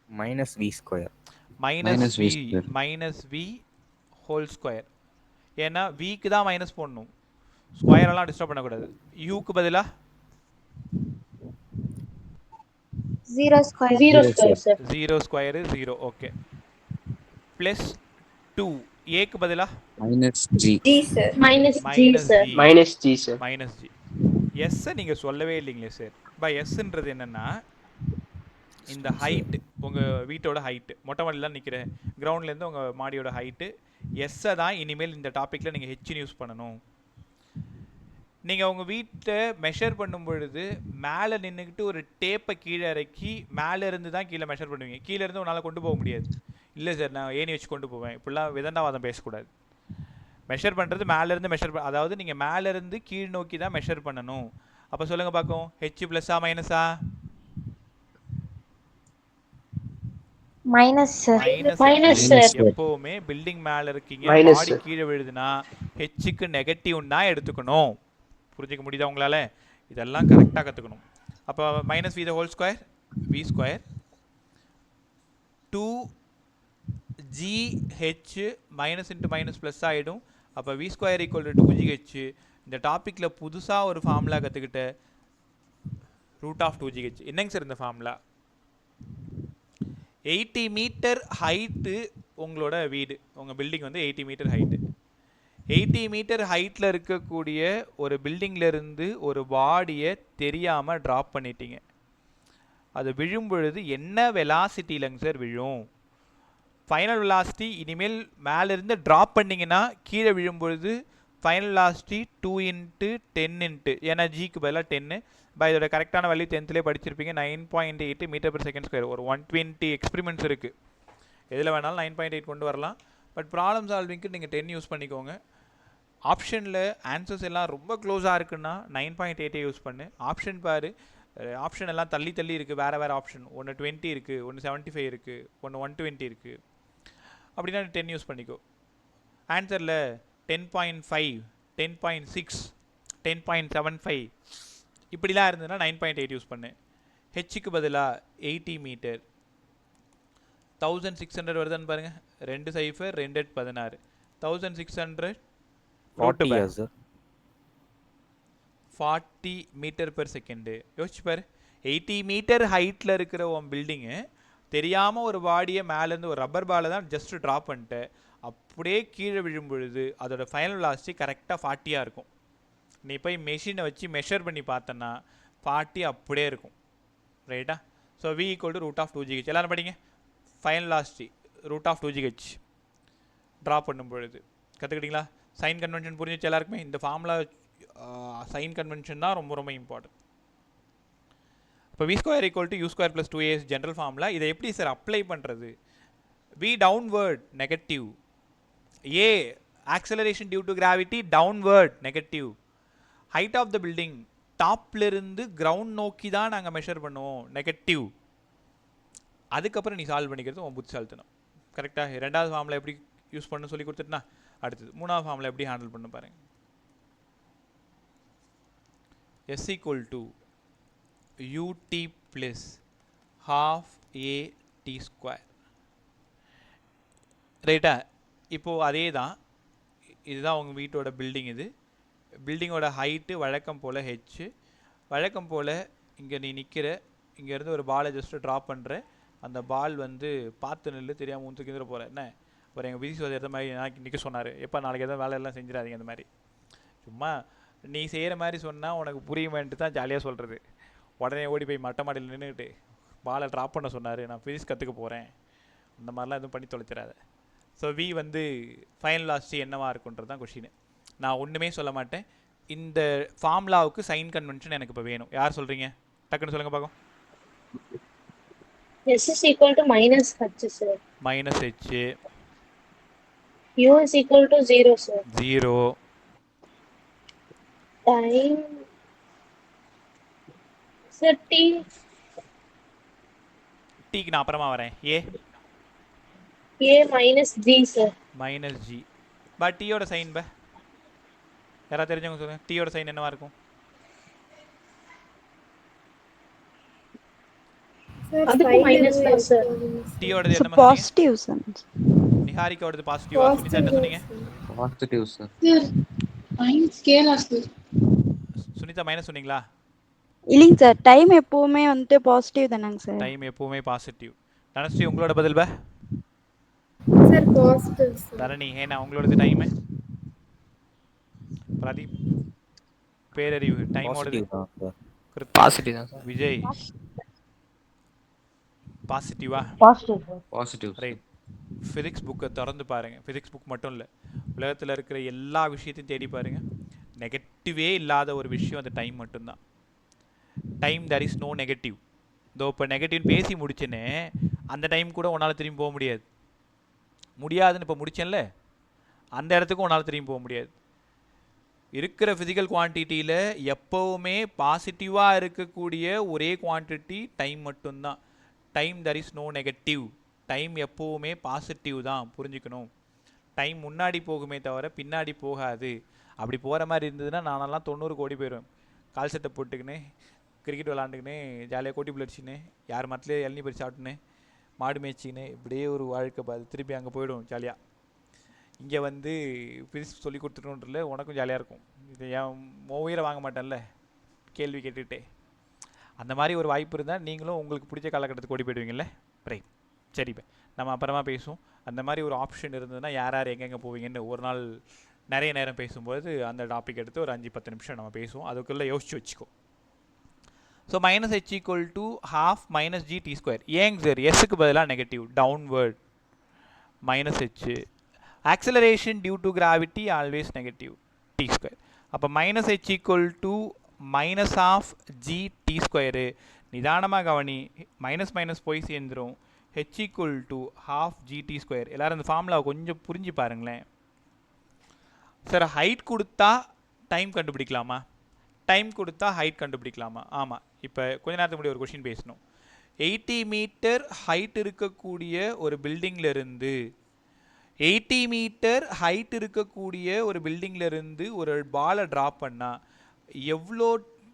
[SPEAKER 3] Minus v square.
[SPEAKER 1] Minus v whole square. ஏன்னா வீக்கு தான் மைனஸ் போடணும், ஸ்கொயரெல்லாம் டிஸ்டர்ப் பண்ணக்கூடாது. யூக்கு பதிலாக
[SPEAKER 2] 0 ஸ்கொயர்
[SPEAKER 1] 0. Okay, plus 2. ஏக்கு பதிலாக
[SPEAKER 3] மைனஸ் ஜி.
[SPEAKER 2] Minus g.
[SPEAKER 1] எஸ்ஸை நீங்கள் சொல்லவே இல்லைங்களே சார். பை எஸ்ன்றது என்னென்னா, இந்த ஹைட்டு, உங்கள் வீட்டோட ஹைட்டு, மொட்டை மாடியில் தான் நிற்கிற, கிரவுண்ட்லேருந்து உங்கள் மாடியோட ஹைட்டு, எஸ்ஸை தான் இனிமேல் இந்த டாப்பிக்கில் நீங்கள் ஹெச்னு யூஸ் பண்ணணும். நீங்கள் உங்கள் வீட்டை மெஷர் பண்ணும் பொழுது மேலே நின்றுக்கிட்டு ஒரு டேப்பை கீழே இறக்கி மேலே இருந்து தான் கீழே மெஷர் பண்ணுவீங்க. கீழே இருந்து உன்னால் கொண்டு போக முடியாது. இல்லை சார் நான் ஏணி வச்சு கொண்டு போவேன், இப்படிலாம் விதண்டாவாதம் பேசக்கூடாது. மெஷர் பண்ணுறது மேலேருந்து மெஷர் அதாவது நீங்கள் மேலேருந்து கீழ் நோக்கி தான் மெஷர் பண்ணணும். அப்போ சொல்லுங்கள் பார்க்கும், ஹெச் ப்ளஸ்ஸா மைனஸா?
[SPEAKER 2] மைனஸ்.
[SPEAKER 1] எப்போவுமே பில்டிங் மேலே இருக்கீங்க, பாடி கீழே விழுதுன்னா ஹெச்சுக்கு நெகட்டிவ்னா எடுத்துக்கணும். புரிஞ்சிக்க முடியுதா உங்களால்? இதெல்லாம் கரெக்டாக கற்றுக்கணும். அப்போ minus v the whole square, v square 2gh minus into minus plus ஆகிடும். அப்போ we square equal to 2gh. இந்த டாப்பிக்கில் புதுசாக ஒரு ஃபார்முலா கற்றுக்கிட்ட, ரூட் ஆஃப் 2gh. என்னங்க சார் இந்த ஃபார்முலா? 80 மீட்டர் ஹைட்டு உங்களோட வீடு, உங்கள் பில்டிங் வந்து 80 மீட்டர் ஹைட்டு. 80 மீட்டர் ஹைட்டில் இருக்கக்கூடிய ஒரு பில்டிங்லேருந்து ஒரு பாடியை தெரியாமல் ட்ராப் பண்ணிட்டீங்க. அது விழும் பொழுது என்ன வெலாசிட்டிலங்க சார் விழும்? ஃபைனல் வெலாசிட்டி இனிமேல் மேலேருந்து ட்ராப் பண்ணிங்கன்னா கீழே விழும்பொழுது ஃபைனல் வெலாசிட்டி 2 × 10 × ஏன்னா ஜிக்கு பதிலாக 10, பை இதோட கரெக்டான வேல்யூ 10th படிச்சிருப்பீங்க 9.8 மீட்டர் per செகண்ட் ஸ்கொயர். ஒரு 120 எக்ஸ்பெரிமெண்ட்ஸ் இருக்குது, எதில் வேணாலும் 9.8 கொண்டு வரலாம். பட் ப்ராப்ளம் சால்விங்க்கு நீங்கள் 10 யூஸ் பண்ணிக்கோங்க. ஆப்ஷனில் ஆன்சர்ஸ் எல்லாம் ரொம்ப க்ளோஸாக இருக்குன்னா 9.8 யூஸ் பண்ணு. ஆப்ஷன் பாரு, ஆப்ஷன் எல்லாம் தள்ளி தள்ளி இருக்குது, வேறு ஆப்ஷன். ஒன்று 20 இருக்குது, ஒன்று 75 இருக்குது, ஒன்று 120 இருக்குது. அப்படின்னா 10 யூஸ் பண்ணிக்கோ. ஆன்சரில் 10.5, 10.6, 10.75 இப்படிலாம் இருந்ததுன்னா 9.8 யூஸ் பண்ணு. ஹெச்சுக்கு பதிலாக 80 மீட்டர் 1600 வருதுன்னு பாருங்கள். 2 சைஃபர் 2 16 1600 40 மீட்டர் per செகண்டு. யோசிச்சு பாரு, 80 மீட்டர் ஹைட்டில் இருக்கிற உன் பில்டிங்கு தெரியாமல் ஒரு பாடியை மேலேருந்து ஒரு ரப்பர் பாலை தான் ஜஸ்ட் ட்ராப் பண்ணிட்டு அப்படியே கீழே விழும் பொழுது அதோட ஃபைனல் வெலாசிட்டி கரெக்டாக 40 இருக்கும். நீ போய் மெஷினை வச்சு மெஷர் பண்ணி பார்த்தனா 40 அப்படியே இருக்கும். ரைட்டா? So v = √2gh. எல்லாரும் படிங்க. ஃபைனல் வெலாசிட்டி √2gh ட்ராப் பண்ணும் பொழுது. கற்றுக்கிட்டீங்களா? சைன் கன்வென்ஷன் புரிஞ்சிச்சு எல்லாருக்குமே? இந்த ஃபார்முலா சைன் கன்வென்ஷன் தான் ரொம்ப ரொம்ப இம்பார்ட்டன்ட். இப்போ v² = u² + 2a general formula. இதை எப்படி சார் அப்ளை பண்ணுறது? v downward negative, a acceleration due to gravity downward negative, height of the building டாப்லேருந்து கிரவுண்ட் நோக்கி தான் நாங்கள் மெஷர் பண்ணுவோம் நெகட்டிவ். அதுக்கப்புறம் நீ சால்வ் பண்ணிக்கிறது உன் புத்திசாலித்தனம். கரெக்டாக? ரெண்டாவது ஃபார்முலா எப்படி யூஸ் பண்ண சொல்லி கொடுத்துட்டுனா அடுத்தது மூணாவது ஃபார்முலா எப்படி ஹேண்டில் பண்ண பாருங்க. s = ut + ½ a t². ரைட்டா? இப்போது அதே தான், இதுதான் உங்கள் வீட்டோட பில்டிங். இது பில்டிங்கோட ஹைட்டு வழக்கம் போல் h. வழக்கம் போல் இங்கே நீ நிற்கிற, இங்கேருந்து ஒரு பாலை ஜஸ்ட்டு ட்ராப் பண்ணுற. அந்த பால் வந்து பார்த்து நெல் தெரியாமல் ஊந்துக்கு இருந்துட போகிற. என்ன அப்புறம் எங்கள் விதி சோதனை மாதிரி நாளைக்கு நிற்க சொன்னார், எப்போ நாளைக்கு எதாவது வேலையெல்லாம் செஞ்சிடாதீங்க. அந்த மாதிரி சும்மா நீ செய்கிற மாதிரி சொன்னால் உனக்கு புரியுமேன்ட்டு தான் ஜாலியாக சொல்கிறது. உடனே ஓடி போய் மட்டை மாடியில் நின்றுக்கிட்டு பாலை ட்ராப் பண்ண சொன்னார், நான் ஃபிசிக்ஸ் கற்றுக்க போகிறேன், அந்த மாதிரிலாம் எதுவும் பண்ணி தொலைச்சிடாத. ஸோ v வந்து ஃபைனல் வெலாசிட்டி என்னவாக இருக்குன்றது தான் கொஷின். நான் ஒன்றுமே சொல்ல மாட்டேன். இந்த ஃபார்முலாவுக்கு சைன் கன்வென்ஷன் எனக்கு இப்போ வேணும். யார் சொல்கிறீங்க? டக்குன்னு சொல்லுங்கள் பார்க்கும்.
[SPEAKER 2] S is equal to -h, sir.
[SPEAKER 1] -h.
[SPEAKER 2] U is equal to 0, sir.
[SPEAKER 1] 0.
[SPEAKER 2] Time, sir, t.
[SPEAKER 1] t க்கு நான் அப்புறமா வரேன். a
[SPEAKER 2] minus g, sir.
[SPEAKER 1] -g. But t யோட சைன் பே யாராவது தெரிஞ்சவங்க சொல்லுங்கள். t யோட சைன் என்னவா இருக்கும்?
[SPEAKER 2] அதுக்கு மைனஸ் தான், சார்.
[SPEAKER 1] t யோடது என்ன?
[SPEAKER 5] Positive sir.
[SPEAKER 1] நிஹாரிகாவோடது பாசிட்டிவா? சுனிதா என்ன சொன்னீங்க?
[SPEAKER 3] Positive sir.
[SPEAKER 4] Sir minus scalar sir.
[SPEAKER 1] Sunitha minus சொன்னீங்களா?
[SPEAKER 5] இல்லைங்க சார், டைம் எப்பவுமே வந்துட்டு பாசிட்டிவ் தானங்க சார்.
[SPEAKER 1] டைம் எப்பவுமே பாசிட்டிவ். தனஸ்ரீ உங்களோட பதில் பே?
[SPEAKER 4] Sir positive sir.
[SPEAKER 1] தரணி ஏனா உங்களோடது டைம்? பிரதீப் பேரறிவு டைமோடது
[SPEAKER 3] பாசிட்டிவ் தான் சார்.
[SPEAKER 1] விஜய் பாசிட்டிவா?
[SPEAKER 3] பாசிட்டிவ்.
[SPEAKER 1] ரைட். ஃபிசிக்ஸ் புக்கை திறந்து பாருங்கள். ஃபிசிக்ஸ் புக் மட்டும் இல்லை, உலகத்தில் இருக்கிற எல்லா விஷயத்தையும் தேடி பாருங்கள். நெகட்டிவே இல்லாத ஒரு விஷயம் அந்த டைம் மட்டும்தான். Time there is no negative. இதோ இப்போ நெகட்டிவ்னு பேசி முடிச்சேன்னே அந்த டைம் கூட உன்னால் திரும்பி போக முடியாது. முடியாதுன்னு இப்போ முடிச்சேன்ல, அந்த இடத்துக்கும் உன்னால் திரும்பி போக முடியாது. இருக்கிற ஃபிசிக்கல் குவான்டிட்டியில் எப்போவுமே பாசிட்டிவாக இருக்கக்கூடிய ஒரே குவான்டிட்டி டைம் மட்டும்தான். Time there is no negative. Time எப்போவுமே பாசிட்டிவ் தான், புரிஞ்சுக்கணும். டைம் முன்னாடி போகுமே தவிர பின்னாடி போகாது. அப்படி போகிற மாதிரி இருந்ததுன்னா நானெல்லாம் 90 கோடி போயிடுவேன். கால் சட்டை போட்டுக்கின்னு கிரிக்கெட் விளாண்டுக்கின்னு ஜாலியாக கோட்டி பிள்ளடிச்சின்னு யார் மரத்துலேயே இளநீ பறிச்சு சாப்பிட்டுன்னு மாடு மேய்ச்சிக்கின்னு இப்படியே ஒரு வாழ்க்கை பார்த்து திருப்பி அங்கே போய்டும் ஜாலியாக. இங்கே வந்து ஃபிசிக்ஸ் சொல்லி கொடுத்துட்டோன்றல உனக்கும் ஜாலியாக இருக்கும். இது என் உயிரை வாங்க மாட்டேன்ல கேள்வி கேட்டுக்கிட்டே. அந்த மாதிரி ஒரு வாய்ப்பு இருந்தால் நீங்களும் உங்களுக்கு பிடிச்ச காலகட்டத்துக்கு ஓடி போய்டுவீங்கல்ல. ரைட், சரி இப்போ நம்ம அப்புறமா பேசுவோம். அந்த மாதிரி ஒரு ஆப்ஷன் இருந்ததுன்னா யார் யார் எங்கெங்கே போவீங்கன்னு ஒரு நாள் நிறைய நேரம் பேசும்போது அந்த டாபிக் எடுத்து ஒரு 5-10 நிமிஷம் நம்ம பேசுவோம். அதுக்குள்ளே யோசிச்சு வச்சுக்கோ. So -h = ½ - g t². ஏங்க சார் எஸ்ஸுக்கு பதிலாக negative? Downward -h. Acceleration due to gravity always negative t². அப்போ -h = minus of g t square. நிதானமாக கவனி, மைனஸ் மைனஸ் போய் சேர்ந்துடும். H equal to half g t square. எல்லோரும் இந்த ஃபார்முலாவை கொஞ்சம் புரிஞ்சு பாருங்களேன். சார் ஹைட் கொடுத்தா டைம் கண்டுபிடிக்கலாமா? டைம் கொடுத்தா ஹைட் கண்டுபிடிக்கலாமா? ஆமாம். இப்போ கொஞ்ச நேரத்துக்கு முன்னாடி ஒரு கொஷின் பேசணும். 80 மீட்டர் ஹைட் இருக்கக்கூடிய ஒரு பில்டிங்லேருந்து 80 மீட்டர் ஹைட் இருக்கக்கூடிய ஒரு பில்டிங்லேருந்து ஒரு பாலை ட்ராப் பண்ணால் எவ்வளோ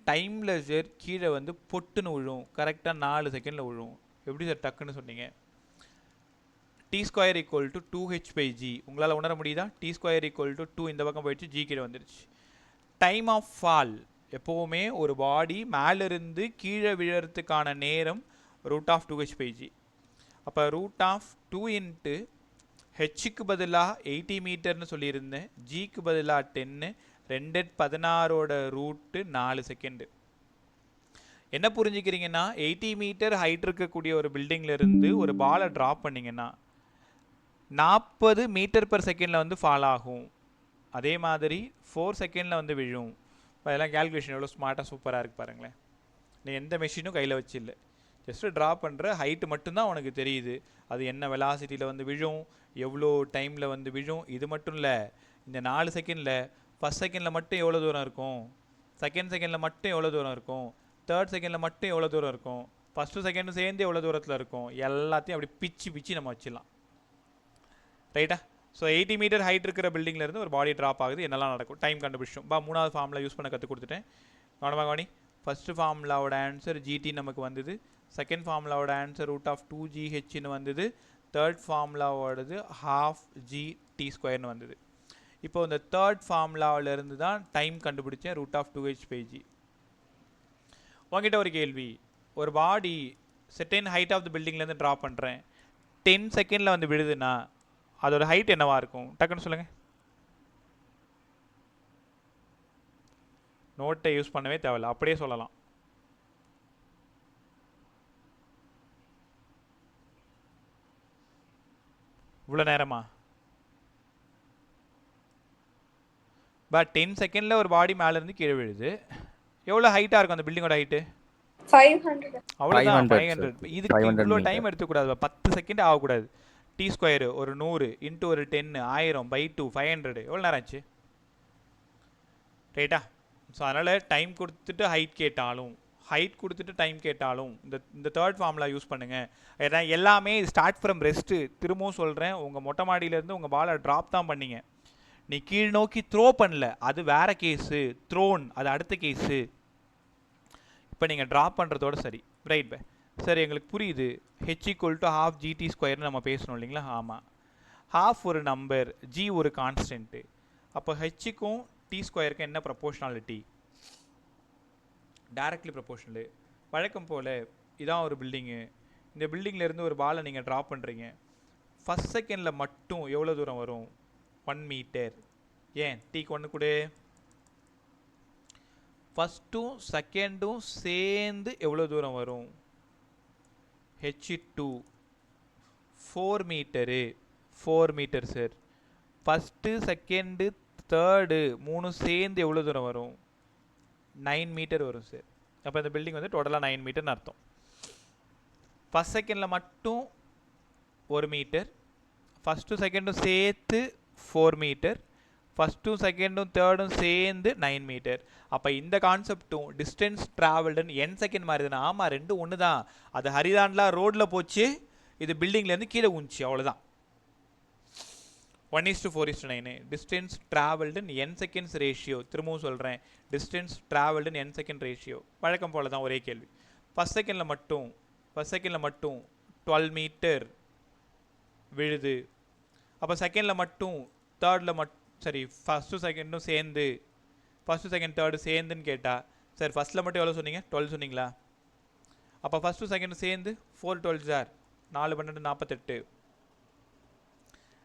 [SPEAKER 1] டைமில் சார் கீழே வந்து பொட்டுன்னு விழும்? கரெக்டாக 4 செகண்டில் விழும். எப்படி சார் டக்குன்னு சொன்னீங்க? T square equal to 2h/g. உங்களால் உணர முடியுதா? டி ஸ்கொயர் ஈக்குவல் டு 2 இந்த பக்கம் போயிடுச்சு, ஜி கீழே வந்துடுச்சு. டைம் ஆஃப் ஃபால், எப்போவுமே ஒரு பாடி மேலிருந்து கீழே விழறதுக்கான நேரம் ரூட் ஆஃப் 2h/g. அப்போ ரூட் ஆஃப் 2 இன்ட்டு ஹெச்சுக்கு பதிலாக 80 மீட்டர்னு சொல்லியிருந்தேன், ஜிக்கு பதிலாக 10, 2/16ஓட ரூட்டு 4 செகண்டு. என்ன புரிஞ்சுக்கிறீங்கன்னா 80 மீட்டர் ஹைட் இருக்கக்கூடிய ஒரு பில்டிங்லேருந்து ஒரு பாலை ட்ராப் பண்ணிங்கன்னா 40 மீட்டர் பர் செகண்டில் வந்து ஃபால் ஆகும். அதே மாதிரி 4 செகண்டில் வந்து விழும். அதெல்லாம் கேல்குலேஷன் எவ்வளோ ஸ்மார்ட்டாக சூப்பராக இருக்குது பாருங்களேன். நீ எந்த மெஷினும் கையில் வச்சு இல்லை, ஜஸ்ட்டு ட்ரா பண்ணுற ஹைட்டு மட்டும்தான் உனக்கு தெரியுது. அது என்ன வெலாசிட்டியில் வந்து விழும், எவ்வளோ டைமில் வந்து விழும். இது மட்டும் இல்லை, இந்த 4 செகண்டில் ஃபஸ்ட் செகண்டில் மட்டும் எவ்வளோ தூரம் இருக்கும், செகண்ட் செகண்டில் மட்டும் எவ்வளோ தூரம் இருக்கும், தேர்ட் செகண்டில் மட்டும் எவ்வளோ தூரம் இருக்கும், ஃபஸ்ட்டு செகண்டும் சேர்ந்து எவ்வளோ தூரத்தில் இருக்கும், எல்லாத்தையும் அப்படி பிச்சு நம்ம வச்சிடலாம். ரைட்டா? ஸோ 80 மீட்டர் ஹைட் இருக்கிற பில்டிங்லேருந்து ஒரு பாடி ட்ராப் ஆகுது, என்னெல்லாம் நடக்கும், டைம் கண்டுபிடிச்சோம். மூணாவது ஃபார்முலா யூஸ் பண்ண கற்றுக் கொடுத்துட்டேன். கவனி, ஃபஸ்ட்டு ஃபார்முலாவோட ஆன்சர் ஜிடி நமக்கு வந்தது, செகண்ட் ஃபார்முலாவோட ஆன்சர் ரூட் ஆஃப் 2gh வந்தது, தேர்ட் ஃபார்முலாவோடது ஹாஃப் ஜி டி ஸ்கொயர்னு வந்தது. இப்போ இந்த தேர்ட் ஃபார்முலாவிலேருந்து தான் டைம் கண்டுபிடிச்சேன், ரூட் ஆஃப் 2h/g. உங்ககிட்ட ஒரு கேள்வி, ஒரு body second height of the பில்டிங்லேருந்து ட்ரா பண்ணுறேன், 10 செகண்டில் வந்து விழுதுன்னா அதோட ஹைட் என்னவா இருக்கும்? டக்குன்னு சொல்லுங்கள். நோட்டை யூஸ் பண்ணவே தேவையில்ல, அப்படியே சொல்லலாம். இவ்வளோ நேரமா? 10 செகண்டில் ஒரு பாடி மேலேருந்து கீழே விழுது, எவ்வளோ ஹைட்டாக இருக்கும் அந்த பில்டிங்கோட ஹைட்டு?
[SPEAKER 4] 500.
[SPEAKER 1] அவ்வளோதான், 500. இதுக்கு இவ்வளோ டைம் எடுத்துக்கூடாது, 10 செகண்ட் ஆகக்கூடாது. டி ஸ்கொயரு ஒரு 100 இன்ட்டு ஒரு 10, 1000/2 500, எவ்வளோ நேரம் ஆச்சு? ரைட்டா? ஸோ அதனால் டைம் கொடுத்துட்டு ஹைட் கேட்டாலும், ஹைட் கொடுத்துட்டு டைம் கேட்டாலும் இந்த தேர்ட் ஃபார்முலா யூஸ் பண்ணுங்கள். ஏன்னா எல்லாமே ஸ்டார்ட் ஃப்ரம் ரெஸ்ட்டு. திரும்பவும் சொல்கிறேன், உங்கள் மொட்டை மாடியிலேருந்து உங்கள் பாலை ட்ராப் தான் பண்ணிங்க, நீ கீழ் நோக்கி த்ரோ பண்ணல, அது வேறு கேஸு. த்ரோன் அது அடுத்த கேஸு. இப்போ நீங்கள் ட்ராப் பண்ணுறதோட சரி. ரைட் பை சார், எங்களுக்கு புரியுது. H equal to half g t ஸ்கொயர்னு நம்ம பேசணும் இல்லைங்களா? ஆமாம். ஹாஃப் ஒரு நம்பர், ஜி ஒரு கான்ஸ்டன்ட்டு. அப்போ ஹெச்சுக்கும் டி ஸ்கொயருக்கும் என்ன ப்ரப்போர்ஷனாலிட்டி? டைரக்ட்லி ப்ரப்போர்ஷனலு. வழக்கம் போல் இதான் ஒரு பில்டிங்கு, இந்த பில்டிங்லேருந்து ஒரு பாலை நீங்கள் ட்ராப் பண்ணுறீங்க, ஃபஸ்ட் செகண்டில் மட்டும் எவ்வளோ தூரம் வரும்? 1 மீட்டர். ஏன் டீக்கு 1 கூட? ஃபஸ்ட்டும் செகண்டும் சேர்ந்து எவ்வளோ தூரம் வரும்? H2 4 metre. 4 metre sir. First second third 3 சேர்ந்து எவ்வளோ தூரம் வரும்? 9 மீட்டர் வரும் சார். அப்போ இந்த பில்டிங் வந்து டோட்டலாக 9 மீட்டர்னு அர்த்தம். ஃபஸ்ட் செகண்டில் மட்டும் 1 மீட்டர், ஃபஸ்ட்டும் செகண்டும் சேர்த்து 4 மீட்டர், ஃபஸ்ட்டும் செகண்டும் தேர்டும் சேர்ந்து 9 மீட்டர். அப்போ இந்த கான்செப்டும் டிஸ்டன்ஸ் ட்ராவல்டுன்னு n செகண்ட் மாதிரி தானே? ஆமாம், ரெண்டும் ஒன்று தான். அது ஹரிதான்லாம் ரோட்டில் போச்சு, இது பில்டிங்லேருந்து கீழே ஊஞ்சி, அவ்வளோதான். 1:4:9. டிஸ்டன்ஸ் ட்ராவல்டுன்னு n செகண்ட்ஸ் ரேஷியோ. திரும்பவும் சொல்கிறேன், டிஸ்டன்ஸ் ட்ராவல்டுன்னு n செகண்ட் ரேஷியோ. வழக்கம் போல் தான், ஒரே கேள்வி. ஃபஸ்ட் செகண்டில் மட்டும் 12 மீட்டர் விழுது. அப்போ செகண்டில் மட்டும் தேர்டில் சரி ஃபஸ்ட்டு செகண்டும் சேர்ந்து, ஃபஸ்ட்டு செகண்ட் தேர்டு சேர்ந்துன்னு கேட்டால், சார் ஃபஸ்ட்டில் மட்டும் எவ்வளோ சொன்னீங்க? 12 சொன்னீங்களா? அப்போ ஃபஸ்ட்டு செகண்டு சேர்ந்து 4 12 சார் 4 12 48.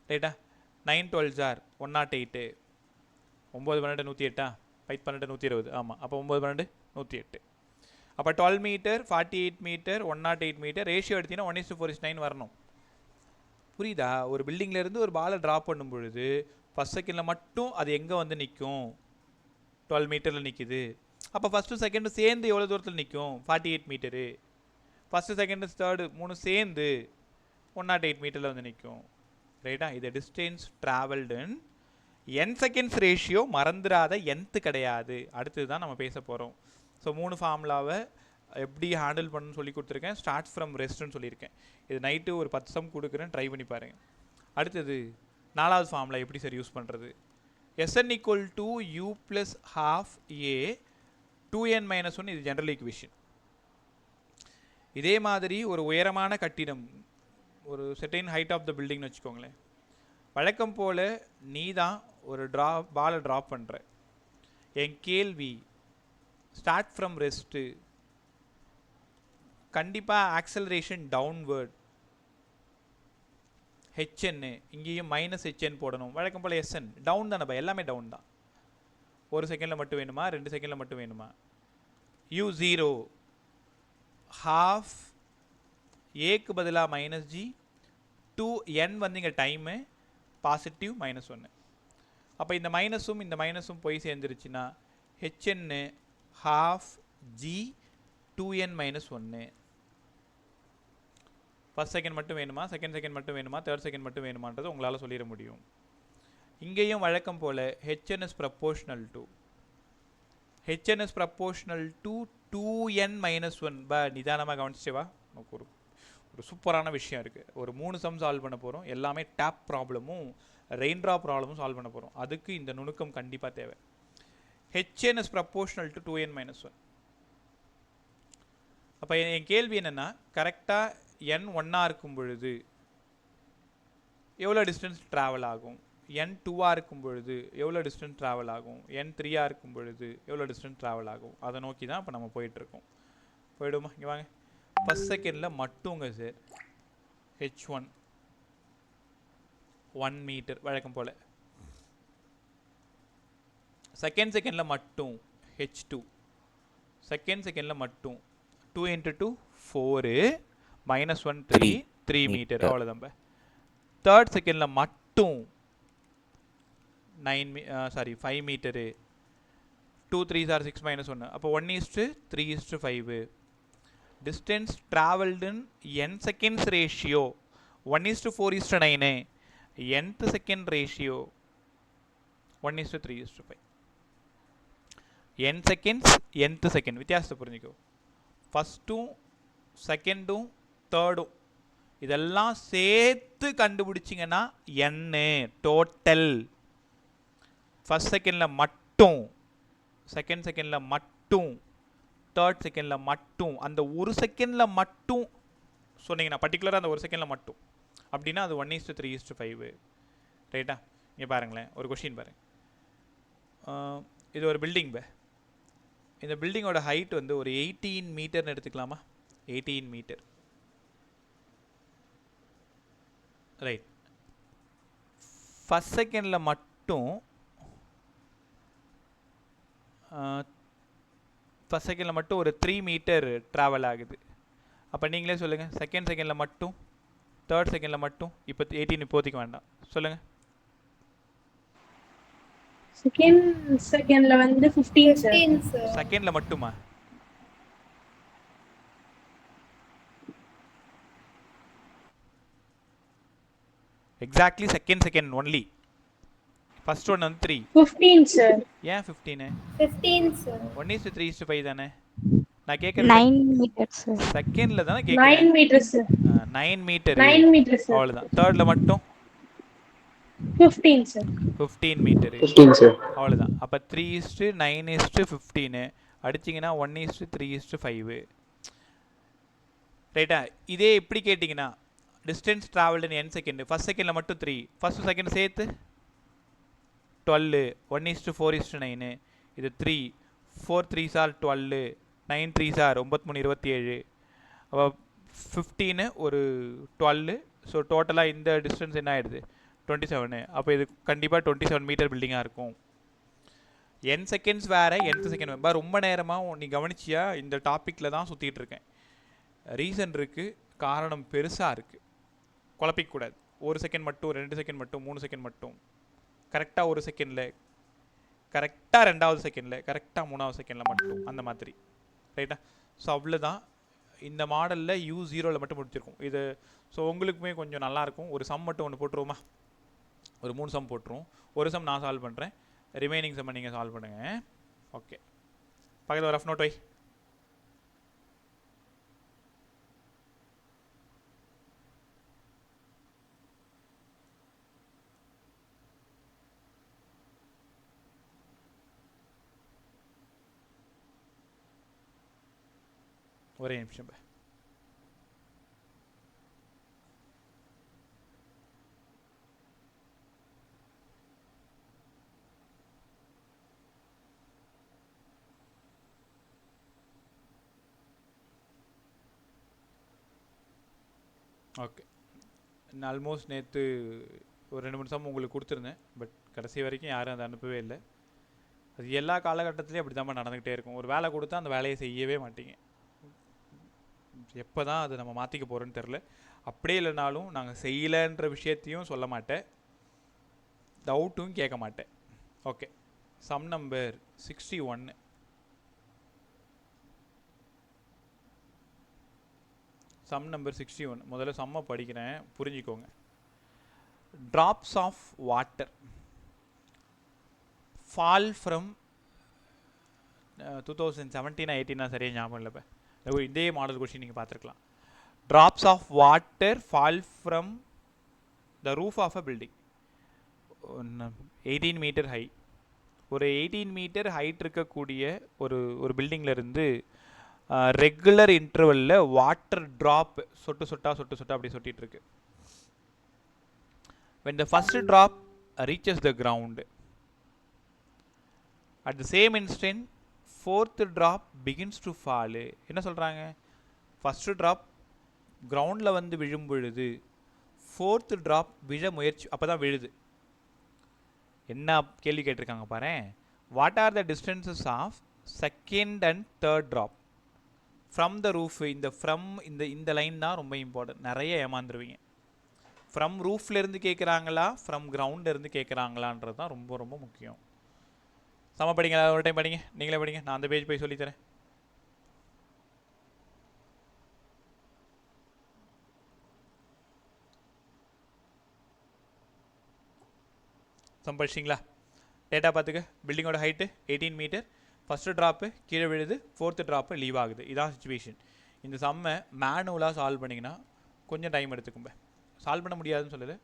[SPEAKER 1] ரைட்டா? 9 12 சார் 108. 9 12 108. 5 12 120. ஆமாம், அப்போ 9 12 108. அப்போ 12 மீட்டர், 48 மீட்டர், 108 மீட்டர். ரேஷியோ எடுத்தீங்கன்னா 1:4:9 வரணும். புரியுதா? ஒரு பில்டிங்லேருந்து ஒரு பாலை ட்ராப் பண்ணும் பொழுது ஃபஸ்ட் செகண்டில் மட்டும் அது எங்கே வந்து நிற்கும்? 12 மீட்டரில் நிற்கிது. அப்போ ஃபஸ்ட்டு செகண்டு சேர்ந்து எவ்வளோ தூரத்தில் நிற்கும்? 48 மீட்டரு. ஃபஸ்ட்டு செகண்டு தேர்டு 3 சேர்ந்து 108 மீட்டரில் வந்து நிற்கும். ரைட்டா? இது டிஸ்டன்ஸ் ட்ராவல்டுன்னு n செகண்ட்ஸ் ரேஷியோ மறந்துடாத nth கிடையாது. அடுத்தது தான் நம்ம பேச போகிறோம். ஸோ 3 ஃபார்முலாவை எப்படி ஹேண்டில் பண்ணணும்னு சொல்லி கொடுத்துருக்கேன். ஸ்டார்ட் ஃப்ரம் ரெஸ்ட்னு சொல்லியிருக்கேன். இது நைட்டு ஒரு 10 சம் கொடுக்குறேன், ட்ரை பண்ணி பாருங்கள். அடுத்தது 4வது ஃபார்முலா எப்படி சார் யூஸ் பண்ணுறது? Sn equal to u plus half a 2n minus 1 இது ஜென்ரல் ஈக்குவேஷன். இதே மாதிரி ஒரு உயரமான கட்டிடம், ஒரு செர்டைன் ஹைட் ஆஃப் த பில்டிங்னு வச்சுக்கோங்களேன். வழக்கம் போல் நீ தான் ஒரு பாலை ட்ராப் பண்ணுற. என் கேள்வி, ஸ்டார்ட் ஃப்ரம் ரெஸ்ட்டு, கண்டிப்பாக ஆக்சலரேஷன் டவுன்வேர்ட் ஹெச்என்னு, இங்கேயும் மைனஸ் ஹெச்என் போடணும். வழக்கம் போல் எஸ்என் டவுன் தானே, எல்லாமே டவுன் தான். 1 செகண்டில் மட்டும் வேணுமா, 2 செகண்டில் மட்டும் வேணுமா? u0 ஹாஃப் ஏக்கு பதிலாக மைனஸ் ஜி 2n வந்து இங்கே டைமு பாசிட்டிவ் -1. அப்போ இந்த மைனஸும் போய் சேர்ந்துருச்சுன்னா ஹெச்என்னு half g 2n -1. First second மட்டும் வேணுமா, செகண்ட் செகண்ட் மட்டும் வேணுமா, தேர்ட் செகண்ட் மட்டும் வேணுமான்றது உங்களால் சொல்லிட முடியும். இங்கேயும் வழக்கம் போல் ஹெச்என் இஸ் ப்ரப்போர்ஷனல் டு 2n -1. நிதானமாக கவனிச்சேவா? நமக்கு ஒரு சூப்பரான விஷயம் இருக்குது. ஒரு 3 சம் சால்வ் பண்ண போகிறோம். எல்லாமே டேப் ப்ராப்ளமும் ரெயின்ட்ரா ப்ராப்ளமும் சால்வ் பண்ண போகிறோம். அதுக்கு இந்த நுணுக்கம் கண்டிப்பாக தேவை. ஹெச்என் இஸ் ப்ரப்போர்ஷனல் டு 2n -1. அப்போ என் கேள்வி என்னென்னா, கரெக்டாக n 1ஆக இருக்கும் பொழுது எவ்வளோ டிஸ்டன்ஸ் ட்ராவல் ஆகும்? n 2ஆக இருக்கும் பொழுது எவ்வளோ டிஸ்டன்ஸ் ட்ராவல் ஆகும்? n 3ஆக இருக்கும் பொழுது எவ்வளோ டிஸ்டன்ஸ் ட்ராவல் ஆகும்? அதை நோக்கி தான் இப்போ நம்ம போயிட்டுருக்கோம். போயிடுமா? இங்கே வாங்க. ஃபஸ்ட் செகண்டில் மட்டுங்க சார் h1 1 மீட்டர் வழக்கம் போல். செகண்டில் மட்டும் h2 செகண்டில் மட்டும் 2 × 2 4 -1 3 மீட்டர், அவ்வளோதான். தேர்ட் செகண்டில் மட்டும் 5 மீட்டரு. 2 3s are 6 -1. அப்போ 1:3:5. டிஸ்டன்ஸ் ட்ராவல்டுன்னு n seconds ratio 1:4:9. nth second ratio 1:3:5. n seconds nth second வித்தியாசத்தை புரிஞ்சுக்கோ. ஃபஸ்ட்டும் செகண்டும் தேர்டும் இதெல்லாம் சேர்த்து கண்டுபிடிச்சிங்கன்னா n டோட்டல். ஃபஸ்ட் செகண்டில் மட்டும், செகண்டில் மட்டும், தேர்ட் செகண்டில் மட்டும், அந்த ஒரு செகண்டில் மட்டும் சொன்னீங்கன்னா, பர்டிகுலராக அந்த ஒரு செகண்டில் மட்டும் அப்படின்னா அது 1:3:5. ரைட்டா? இங்கே பாருங்களேன், ஒரு கொஷின் பாருங்க. இது ஒரு பில்டிங். இந்த பில்டிங்கோட ஹைட் வந்து ஒரு 18 மீட்டர்னு எடுத்துக்கலாமா? 18 மீட்டர். ரைட். ஃபஸ்ட் செகண்டில் மட்டும் ஒரு 3 மீட்டர் ட்ராவல் ஆகுது. அப்போ நீங்களே சொல்லுங்கள், செகண்டில் மட்டும், தேர்ட் செகண்டில் மட்டும். இப்போ 18 இப்போதைக்கு வேண்டாம், சொல்லுங்கள்.
[SPEAKER 2] செகண்ட்ல வந்து 15
[SPEAKER 4] சார்.
[SPEAKER 1] செகண்டில் மட்டுமா? Exactly second only. First one வந்து 3.
[SPEAKER 2] 15 சார்.
[SPEAKER 1] ஏன் 15?
[SPEAKER 4] 15 சார்.
[SPEAKER 1] 1:3:5 தானே நான் கேக்குறது.
[SPEAKER 5] 9 மீட்டர் சார்.
[SPEAKER 1] செகண்ட்ல தானே கேக்குறேன்.
[SPEAKER 2] 9 metre sir.
[SPEAKER 1] 9 metre.
[SPEAKER 2] 9 metre sir.
[SPEAKER 1] அவ்வளவுதான். தேர்ட்ல மட்டும்
[SPEAKER 2] 15 சார்.
[SPEAKER 1] 15 மீட்டர்.
[SPEAKER 3] 15 சார்.
[SPEAKER 1] அவ்வளவுதான். அப்ப 3:9:15 அடிச்சீங்கன்னா 1:3:5. ரைட்டா? இதே இப்படி கேட்டிங்கன்னா, distance travelled n second, first செகண்டில் மட்டும் 3, ஃபர்ஸ்ட் செகண்ட் சேர்த்து 12, 1:4:9. இது 3, 4 3s are 12, 9 3s are 9 3 27. அப்போ 15 ஒரு 12. ஸோ டோட்டலாக இந்த டிஸ்டன்ஸ் என்ன ஆயிடுது? 27. அப்போ இது கண்டிப்பாக 27 மீட்டர் பில்டிங்காக இருக்கும். n செகண்ட்ஸ் வேறு, nth செகண்ட் வேறு. ரொம்ப நேரமாக நீ கவனிச்சியா? இந்த டாப்பிக்கில் தான் சுற்றிட்டு இருக்கேன். ரீசன் இருக்குது, காரணம் பெருசாக இருக்குது. குழப்பிக்கூடாது. 1 செகண்ட் மட்டும், 2 செகண்ட் மட்டும், 3 செகண்ட் மட்டும். கரெக்டாக 1 செகண்டில் கரெக்டாக 2வது செகண்டில், கரெக்டாக 3வது செகண்டில் மட்டும் அந்த மாதிரி. ரைட்டா? ஸோ அவ்வளோதான். இந்த மாடலில் U0ல் மட்டும் முடிச்சிருக்கோம் இது. ஸோ உங்களுக்குமே கொஞ்சம் நல்லாயிருக்கும். ஒரு சம் மட்டும் ஒன்று போட்டுருவோமா? ஒரு 3 சம் போட்டுருவோம். ஒரு சம் நான் சால்வ் பண்ணுறேன், ரிமைனிங் சம்மை நீங்கள் சால்வ் பண்ணுங்கள். ஓகே, பக்கத்தில் ஒரு ரஃப் நோட் வை. ஒரே நிமிஷம். ஓகே, நான் ஆல்மோஸ்ட் நேற்று ஒரு 2-3 சம் உங்களுக்கு கொடுத்துருந்தேன். பட் கடைசி வரைக்கும் யாரும் அதை அனுப்பவே இல்லை. அது எல்லா காலகட்டத்திலையும் அப்படி தான் நடந்துக்கிட்டே இருக்கும். ஒரு வேலை கொடுத்தா அந்த வேலையை செய்யவே மாட்டீங்க. எப்போ தான் அதை நம்ம மாற்றிக்க போகிறோன்னு தெரில. அப்படியே இல்லைனாலும் நாங்கள் செய்யலைன்ற விஷயத்தையும் சொல்ல மாட்டேன், டவுட்டும் கேட்க மாட்டேன். Okay, sum number 61. Sum number 61. முதல்ல சம்மை படிக்கிறேன், புரிஞ்சுக்கோங்க. Drops of water fall from 2017-18 சரியாக ஞாபகம் இல்லை. இப்போ இதே மாடல் கொஸ்டின் நீங்கள் பார்த்துருக்கலாம். Drops of water fall from the roof of a building 18 metre high. ஒரு 18 மீட்டர் ஹைட் இருக்கக்கூடிய ஒரு பில்டிங்லேருந்து ரெகுலர் இன்டர்வலில் வாட்டர் ட்ராப் சொட்டு சொட்டா அப்படி சொட்டிட்டு இருக்கு. when the first drop reaches the ground, at the same instant fourth drop begins to fall. என்ன சொல்கிறாங்க? ஃபர்ஸ்ட் ட்ராப் கிரவுண்டில் வந்து விழும் பொழுது ஃபோர்த்து ட்ராப் விழ முயற்சி, அப்போ தான் விழுது. என்ன கேள்வி கேட்டிருக்காங்க பாரு. What are the distances of second and third drop from the roof? இந்த லைன் தான் ரொம்ப இம்பார்ட்டன்ட். நிறைய ஏமாந்துருவீங்க. ஃப்ரம் ரூஃப்லேருந்து கேட்குறாங்களா, ஃப்ரம் கிரவுண்ட்லேருந்து கேட்குறாங்களான்றது தான் ரொம்ப ரொம்ப முக்கியம். சம படிங்க, ஒரு டைம் படிங்க, நீங்களே படிங்க, நான் அந்த பேஜ் போய் சொல்லித்தரேன். சம் படிச்சிங்களா? டேட்டா பார்த்துக்க. பில்டிங்கோட ஹைட்டு 18 மீட்டர், ஃபஸ்ட்டு ட்ராப்பு கீழே விழுது, ஃபோர்த்து ட்ராப்பு லீவ் ஆகுது. இதான் சுச்சுவேஷன். இந்த சம்மை மேனுவலாக சால்வ் பண்ணிங்கன்னா கொஞ்சம் டைம் எடுத்துக்கும்ப. சால்வ் பண்ண முடியாதுன்னு சொல்லலை,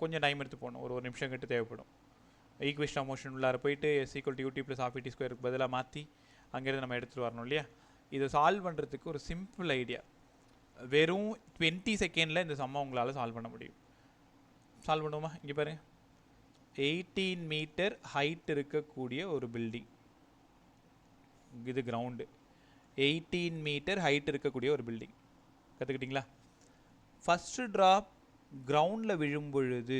[SPEAKER 1] கொஞ்சம் டைம் எடுத்து போகணும். ஒரு நிமிஷம் கிட்ட தேவைப்படும். ஈக்குவேஷன் ஆஃப் மோஷன் உள்ளார போயிட்டு s=ut + ½ ஸ்கொயருக்கு பதிலாக மாற்றி அங்கேருந்து நம்ம எடுத்துகிட்டு வரணும் இல்லையா? இதை சால்வ் பண்ணுறதுக்கு ஒரு சிம்பிள் ஐடியா. வெறும் 20 செகண்டில் இந்த சம்மை உங்களால் சால்வ் பண்ண முடியும். சால்வ் பண்ணுவோமா? இங்கே பாருங்கள், 18 மீட்டர் ஹைட் இருக்கக்கூடிய ஒரு பில்டிங், இது கிரவுண்டு. 18 மீட்டர் ஹைட் இருக்கக்கூடிய ஒரு பில்டிங் கற்றுக்கிட்டிங்களா? ஃபஸ்ட்டு ட்ராப் கிரவுண்டில் விழும் பொழுது,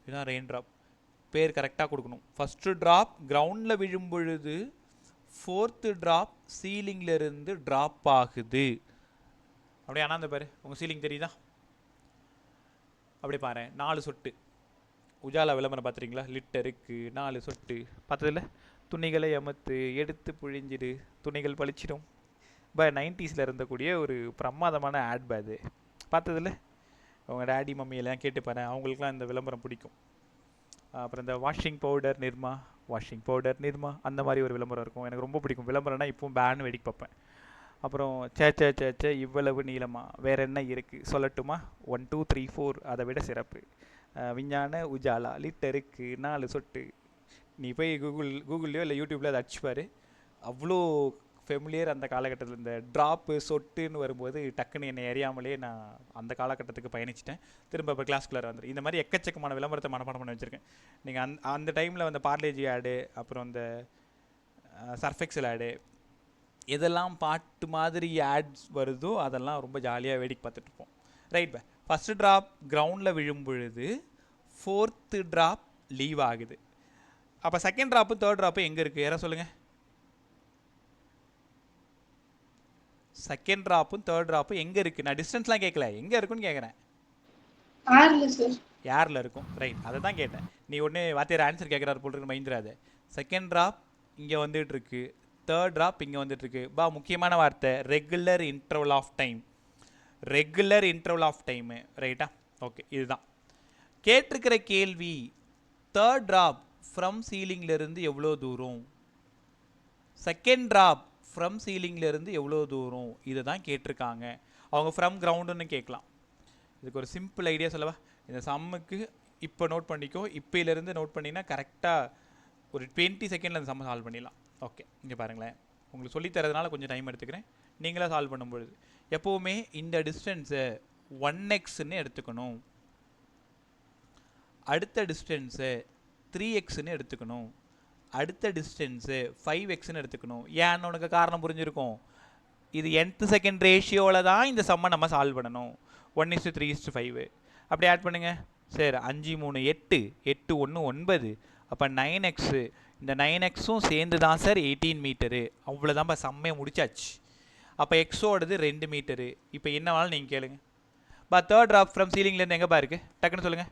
[SPEAKER 1] இதுதான் ரெயின் ட்ராப், பேர் கரெக்டாக கொடுக்கணும். ஃபஸ்ட்டு ட்ராப் கிரவுண்டில் விழும் பொழுது ஃபோர்த்து ட்ராப் சீலிங்கிலிருந்து ட்ராப் ஆகுது. அப்படியே ஆனால் அந்த பாரு, உங்கள் சீலிங் தெரியுதா? அப்படியே பாரு, 4 சொட்டு. உஜாலா விளம்பரம் பார்த்துறீங்களா? லிட்டருக்கு 4 சொட்டு. பார்த்ததில்ல? துணிகளை அமர்த்து எடுத்து புழிஞ்சிடு, துணிகள் பளிச்சிடும். 90s இருந்தக்கூடிய ஒரு பிரமாதமான ஆட் அது. பார்த்ததில்ல? அவங்க டேடி மம்மியெல்லாம் கேட்டு பாரு, அவங்களுக்குலாம் இந்த விளம்பரம் பிடிக்கும். அப்புறம் இந்த வாஷிங் பவுடர் நிர்மா அந்த மாதிரி ஒரு விளம்பரம் இருக்கும். எனக்கு ரொம்ப பிடிக்கும் விளம்பரம்னா. இப்போவும் பேன் வெடிக்க பார்ப்பேன். அப்புறம் சே இவ்வளவு நீளமா வேறு என்ன இருக்குது சொல்லட்டுமா? 1 2 3 4 அதை விட சிறப்பு. விஞ்ஞான உஜாலா லிட்டருக்கு 4 சொட்டு. நீ போய் கூகுள்லையோ இல்லை யூடியூப்ல அதை அடிச்சுப்பார். அவ்வளோ ஃபெமிலியர் அந்த காலகட்டத்தில். இந்த ட்ராப்பு சொட்டுன்னு வரும்போது டக்குன்னு என்னை அறியாமலே நான் அந்த காலகட்டத்துக்கு பயணிச்சிட்டேன். திரும்ப இப்போ கிளாஸ்குள்ளே வந்துடும். இந்த மாதிரி எக்கச்சக்கமான விளம்பரத்தை மனப்பாடம் பண்ணி வச்சுருக்கேன். நீங்கள் அந்த டைமில் வந்து பார்லேஜி ஆடு, அப்புறம் இந்த சர்ஃபெக்சல் ஆடு, எதெல்லாம் பாட்டு மாதிரி ஆட்ஸ் வருதோ அதெல்லாம் ரொம்ப ஜாலியாக வேடிக்கை பார்த்துட்ருப்போம். Right by. ஃபஸ்ட்டு ட்ராப் கிரவுண்டில் விழும் பொழுது ஃபோர்த்து ட்ராப் லீவ் ஆகுது. அப்போ செகண்ட் ட்ராப்பு தேர்ட் ட்ராப்பு எங்கே இருக்குது? யாராவது சொல்லுங்கள். செகண்ட் ட்ராப்பும் தேர்ட் ட்ராப்பும் எங்கே இருக்குது? நான் டிஸ்டன்ஸ்லாம் கேட்கல, எங்கே இருக்குன்னு கேட்குறேன்.
[SPEAKER 4] ஆர்ல சார்.
[SPEAKER 1] ஏரில் இருக்கும். ரைட், அதை தான் கேட்டேன். நீ உடனே வாத்தியார் ஆன்சர் கேட்குறாரு போல் இருக்கு மைந்துராது. செகண்ட் ட்ராப் இங்கே வந்துட்டு இருக்கு, தேர்ட் ட்ராப் இங்கே வந்துட்டு இருக்கு. பா முக்கியமான வார்த்தை regular interval of time. Regular interval of time. ரைட்டா? ஓகே, இதுதான் கேட்டிருக்கிற கேள்வி. தேர்ட் ட்ராப் ஃப்ரம் சீலிங்லேருந்து எவ்வளோ தூரம், செகண்ட் ட்ராப் ஃப்ரம் சீலிங்லேருந்து எவ்வளோ தூரம், இதை தான் கேட்டிருக்காங்க. அவங்க ஃப்ரம் கிரவுண்டுன்னு கேட்கலாம். இதுக்கு ஒரு சிம்பிள் ஐடியா சொல்லவா? இந்த சம்முக்கு இப்போ நோட் பண்ணிக்கோ, இப்போலேருந்து நோட் பண்ணினா கரெக்டாக ஒரு 20 செகண்டில் அந்த சம்மை சால்வ் பண்ணிடலாம். ஓகே, இங்கே பாருங்களேன், உங்களுக்கு சொல்லித்தரதுனால கொஞ்சம் டைம் எடுத்துக்கிறேன். நீங்களாக சால்வ் பண்ணும்பொழுது எப்போவுமே இந்த டிஸ்டன்ஸை 1xன்னு எடுத்துக்கணும், அடுத்த டிஸ்டன்ஸை 3xன்னு எடுத்துக்கணும், அடுத்த டிஸ்டன்ஸு 5xன்னு எடுத்துக்கணும். ஏன்னு உனக்கு காரணம் புரிஞ்சிருக்கும். இது nth செகண்ட் ரேஷியோவில் தான் இந்த சம்மை நம்ம சால்வ் பண்ணணும். 1:3:5 அப்படி ஆட் பண்ணுங்கள். சரி, 5 3 8, 8 1 9, அப்போ 9x. இந்த 9xும் சேர்ந்து தான் சார் 18 மீட்டரு. அவ்வளோதான்ப்பா, சம்மையை முடிச்சாச்சு. அப்போ எக்ஸோடது 2 மீட்டரு. இப்போ என்ன வேணாலும் நீங்கள் கேளுங்க. பா தேர்ட் ட்ராப் ஃப்ரம் சீலிங்லேருந்து எங்கேப்பா இருக்குது, டக்குன்னு சொல்லுங்கள்.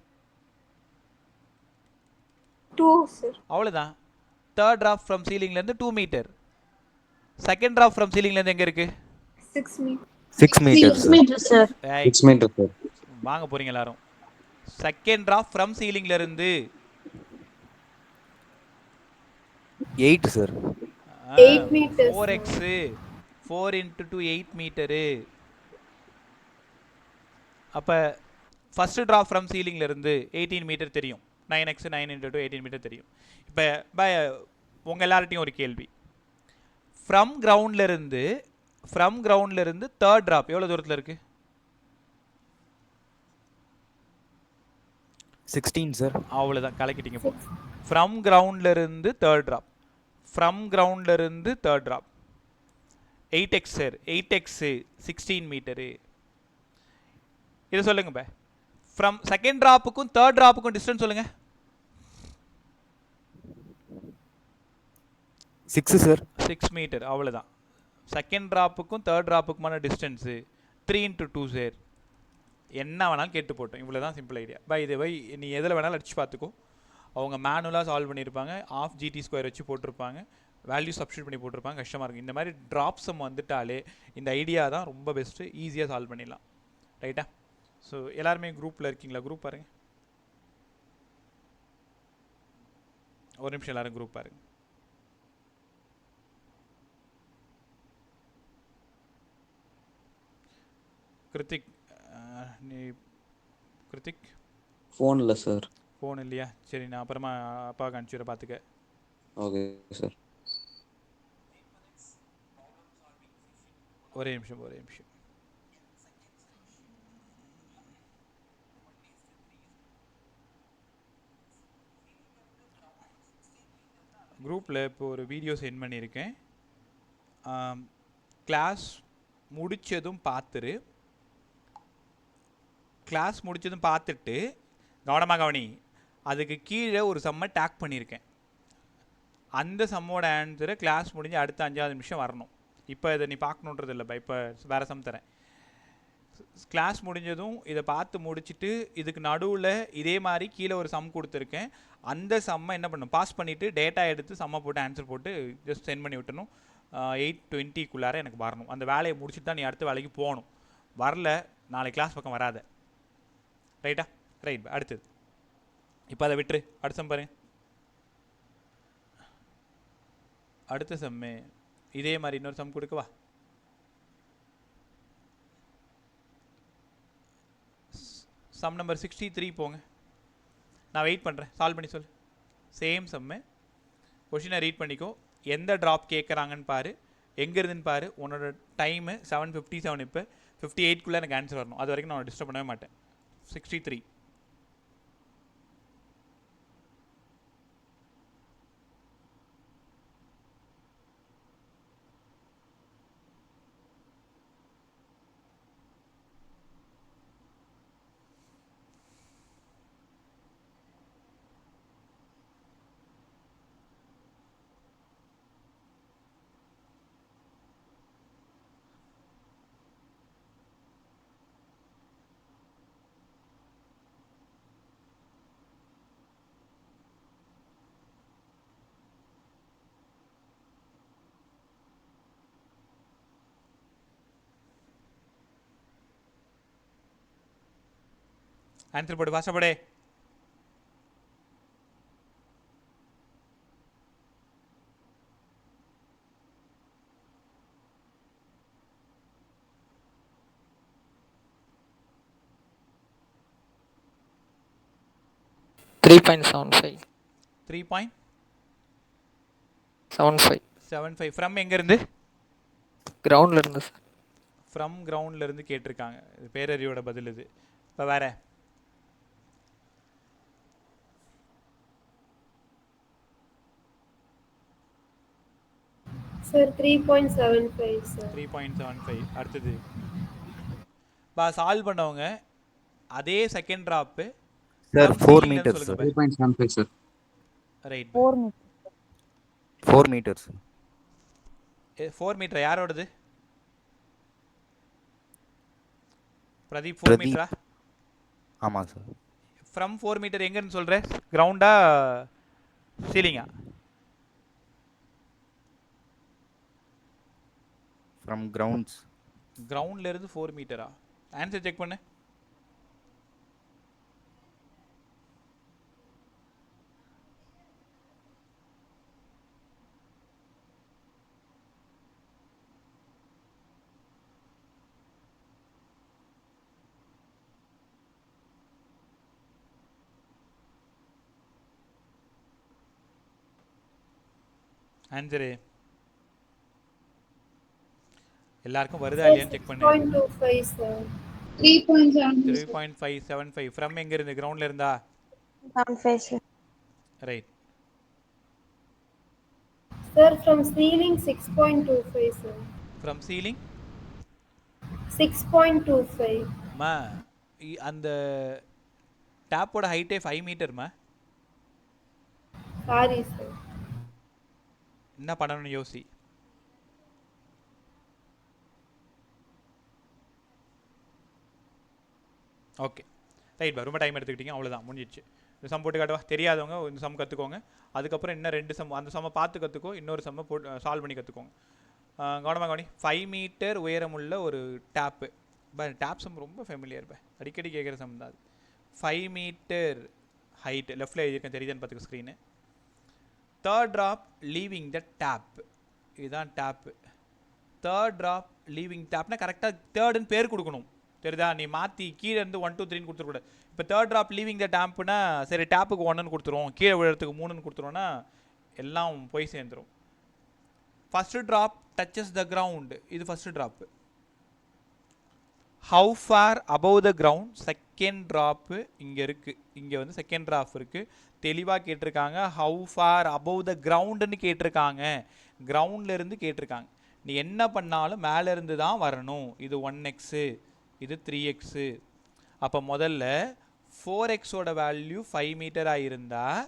[SPEAKER 4] 2 sir.
[SPEAKER 1] அவ்வளோதான். தேர்ட் ட்ராப் ஃப்ரம் சீலிங்லேருந்து 2 மீட்டர். செகண்ட் ட்ராப் ஃப்ரம் சீலிங்லேருந்து எங்கே இருக்குது?
[SPEAKER 4] 6 meter.
[SPEAKER 3] 6 meters.
[SPEAKER 2] 6 meters, sir.
[SPEAKER 3] 6 meters, sir.
[SPEAKER 1] வாங்க போகிறீங்க எல்லாரும். செகண்ட் ட்ராப் ஃப்ரம் சீலிங்லேருந்து
[SPEAKER 3] 8, sir.
[SPEAKER 4] 8 meters.
[SPEAKER 1] 4x, 4 × 2 8 metre. அப்போ ஃபஸ்ட்டு ட்ராப் ஃப்ரம் சீலிங்லேருந்து 18 மீட்டர் தெரியும். 9x 9 × 2 18 மீட்டர் தெரியும். இப்போ உங்கள் எல்லார்ட்டையும் ஒரு கேள்வி. ஃப்ரம் கிரவுண்ட்லேருந்து தேர்ட் ட்ராப் எவ்வளோ தூரத்தில் இருக்குது?
[SPEAKER 3] 16, sir.
[SPEAKER 1] அவ்வளோதான், கலக்கிட்டீங்க போ. ஃப்ரம் கிரவுண்ட்லேருந்து third drop 8x sir, 8x 16 metre. இதை சொல்லுங்க பே. ஃப்ரம் செகண்ட் ட்ராப்புக்கும் தேர்ட் ட்ராப்புக்கும் டிஸ்டன்ஸ் சொல்லுங்க.
[SPEAKER 3] 6, sir.
[SPEAKER 1] 6 மீட்டர். அவ்வளோதான். செகண்ட் ட்ராப்புக்கும் தேர்ட் ட்ராப்புக்குமான டிஸ்டன்ஸு 3 × 2 சார். என்ன வேணாலும் கேட்டு போட்டோம். இவ்வளோ தான் சிம்பிள் ஐடியா. பை நீ எதில் வேணாலும் அடிச்சு பார்த்துக்கோ. அவங்க மேனுவலாக சால்வ் பண்ணியிருப்பாங்க, ½ GT² வச்சு போட்டிருப்பாங்க, வேல்யூ சப்ஸ்டியூட் பண்ணி போட்டிருப்பாங்க. கஷ்டமாக இருக்கும். இந்த மாதிரி ட்ராப் சம் வந்துட்டாலே இந்த ஐடியா தான் ரொம்ப பெஸ்ட்டு. ஈஸியாக சால்வ் பண்ணிடலாம். ரைட்டா? ஸோ எல்லாருமே குரூப்பில் இருக்கீங்களா? குரூப் பாருங்கள். ஒரு நிமிஷம் எல்லாரும் குரூப் பாருங்கள். கிருத்திக்
[SPEAKER 3] Phone இல்ல, sir.
[SPEAKER 1] ஃபோன் இல்லையா? சரி, நான் அப்புறமா அப்பாவுக்கு அனுப்பிச்சுட பார்த்துக்க.
[SPEAKER 3] Okay, sir.
[SPEAKER 1] ஒரே நிமிஷம். குரூப்பில் இப்போ ஒரு வீடியோ சென்ட் பண்ணியிருக்கேன். கிளாஸ் முடித்ததும் பார்த்துட்டு கவனமாக கவனி. அதுக்கு கீழே ஒரு சம்மை டேக் பண்ணியிருக்கேன். அந்த சம்மோட ஆன்சரை கிளாஸ் முடிஞ்சு அடுத்த 5வது நிமிஷம் வரணும். இப்போ இதை நீ பார்க்கணுன்றது இல்லைப்பா. இப்போ வேறு சம் தரேன். கிளாஸ் முடிஞ்சதும் இதை பார்த்து முடிச்சுட்டு இதுக்கு நடுவில் இதே மாதிரி கீழே ஒரு சம் கொடுத்துருக்கேன். அந்த சம்மை என்ன பண்ணணும், பாஸ் பண்ணிவிட்டு டேட்டா எடுத்து சம்மை போட்டு ஆன்சர் போட்டு ஜஸ்ட் சென்ட் பண்ணி விட்டணும். 8:20 எனக்கு வரணும். அந்த வேலையை முடிச்சுட்டு தான் நீ அடுத்த வேலைக்கு போகணும். வரல, நாளைக்கு கிளாஸ் பக்கம் வராத. ரைட்டா? ரைட். அடுத்தது இப்போ அதை விட்டுரு. அடுத்த சம் பாருங்க. அடுத்த சம்மு இதே மாதிரி இன்னொரு சம் கொடுக்கவா? சம் நம்பர் 63 போங்க. நான் வெயிட் பண்ணுறேன், சால்வ் பண்ணி சொல்லு. சேம் சம்மு. கொஷினை ரீட் பண்ணிக்கோ. எந்த ட்ராப் கேட்குறாங்கன்னு பாரு, எங்கே இருந்துன்னு பாரு. உன்னோட டைமு 7:57. இப்போ 58க்குள்ளே எனக்கு ஆன்சர் வரணும். அது வரைக்கும் நான் டிஸ்டர்ப் பண்ணவே மாட்டேன். 63. ஆன்சர் போடு ஃபாஸ்ட்டாக போடு.
[SPEAKER 6] $3.75.
[SPEAKER 1] 3.75 ஃப்ரம் எங்கேருந்து?
[SPEAKER 6] கிரவுண்ட்ல இருந்து சார்.
[SPEAKER 1] ஃப்ரம் கிரவுண்ட்லேருந்து கேட்டிருக்காங்க. இது பேரறிவோட பதில் இது. இப்போ வேற
[SPEAKER 4] சார் 3.75 சார்.
[SPEAKER 1] 3.75 அடுத்தது பா சால்வ் பண்ணவங்க அதே second drop
[SPEAKER 3] Sir, 4 meters, sir.
[SPEAKER 7] 3.75 sir.
[SPEAKER 1] Right
[SPEAKER 3] 4 meters.
[SPEAKER 1] 4 metre யாரோடது? பிரதீப் 4
[SPEAKER 3] Pradeep.
[SPEAKER 1] மீட்டரா?
[SPEAKER 3] ஆமா சார்.
[SPEAKER 1] ஃப்ரம் 4 மீட்டர் எங்கன்னு சொல்ற? கிரவுண்டா சீலிங்கா?
[SPEAKER 3] From grounds.
[SPEAKER 1] கிரவுண்ட்ல இருந்து 4 மீட்டரா? ஆன்சர் செக் பண்ணு. ஆன்சரு எல்லாருக்கும் வருதா இல்லையான்னு செக் பண்ணு.
[SPEAKER 4] 6.25 சார்.
[SPEAKER 1] 3.575 ஃப்ரம் எங்க இருந்து? கிரவுண்ட்ல இருந்தா?
[SPEAKER 5] 75 sir.
[SPEAKER 1] Right.
[SPEAKER 4] Sir from ceiling 6.25 sir.
[SPEAKER 1] From ceiling
[SPEAKER 4] 6.25.
[SPEAKER 1] மா அந்த டேப்போட ஹைட்டே 5 மீட்டர்மா.
[SPEAKER 4] Sorry sir.
[SPEAKER 1] என்ன பண்ணணும்னு யோசி. ஓகே ரைட் பா, ரொம்ப டைம் எடுத்துக்கிட்டீங்க, அவ்வளோதான் முடிஞ்சிடுச்சு. இந்த சம் போட்டு காட்டுவா. தெரியாதவங்க இந்த சம் கற்றுக்கோங்க. அதுக்கப்புறம் இன்னும் 2 சம், அந்த சம்மை பார்த்து கற்றுக்கோ, இன்னொரு சம்மை போட்டு சால்வ் பண்ணி கற்றுக்கோங்க. கவனமாக கவனி. 5 மீட்டர் உயரமுள்ள ஒரு டேப்பு. டேப் சம் ரொம்ப ஃபெமிலியர் பா, அடிக்கடி கேட்குற சம் தான் அது. 5 மீட்டர் ஹைட், லெஃப்டில் எழுதியிருக்கேன், தெரியுதான்னு பார்த்துக்க screen. Third drop leaving the tap, இதுதான் டேப்பு. தேர்ட் ட்ராப் லீவிங் டேப்னா கரெக்டாக தேர்டுன்னு பேர் கொடுக்கணும், தெரியுதா? நீ மாற்றி கீழே இருந்து 1 2 3ன்னு கொடுத்துருக்கூடாது. இப்போ தேர்ட் ட்ராப் லீவிங் த டேம்ப்னா சரி டேப்புக்கு 1ன்னு கொடுத்துருவோம், கீழே விழுறதுக்கு 3ன்னு கொடுத்துருவோன்னா எல்லாம் போய் சேர்ந்துடும். First drop touches the ground, இது first drop. How far above the ground, second drop இங்கே இருக்குது, இங்கே வந்து செகண்ட் ட்ராப் இருக்குது. தெளிவாக கேட்டிருக்காங்க. ஹவு ஃபார் அபவ் த கிரவுண்டுன்னு கேட்டிருக்காங்க, கிரவுண்ட்லேருந்து கேட்டிருக்காங்க. நீ என்ன பண்ணாலும் மேலேருந்து தான் வரணும். இது 1x, இது 3x. அப்போ முதல்ல 4xோட வேல்யூ 5 மீட்டராக இருந்தால்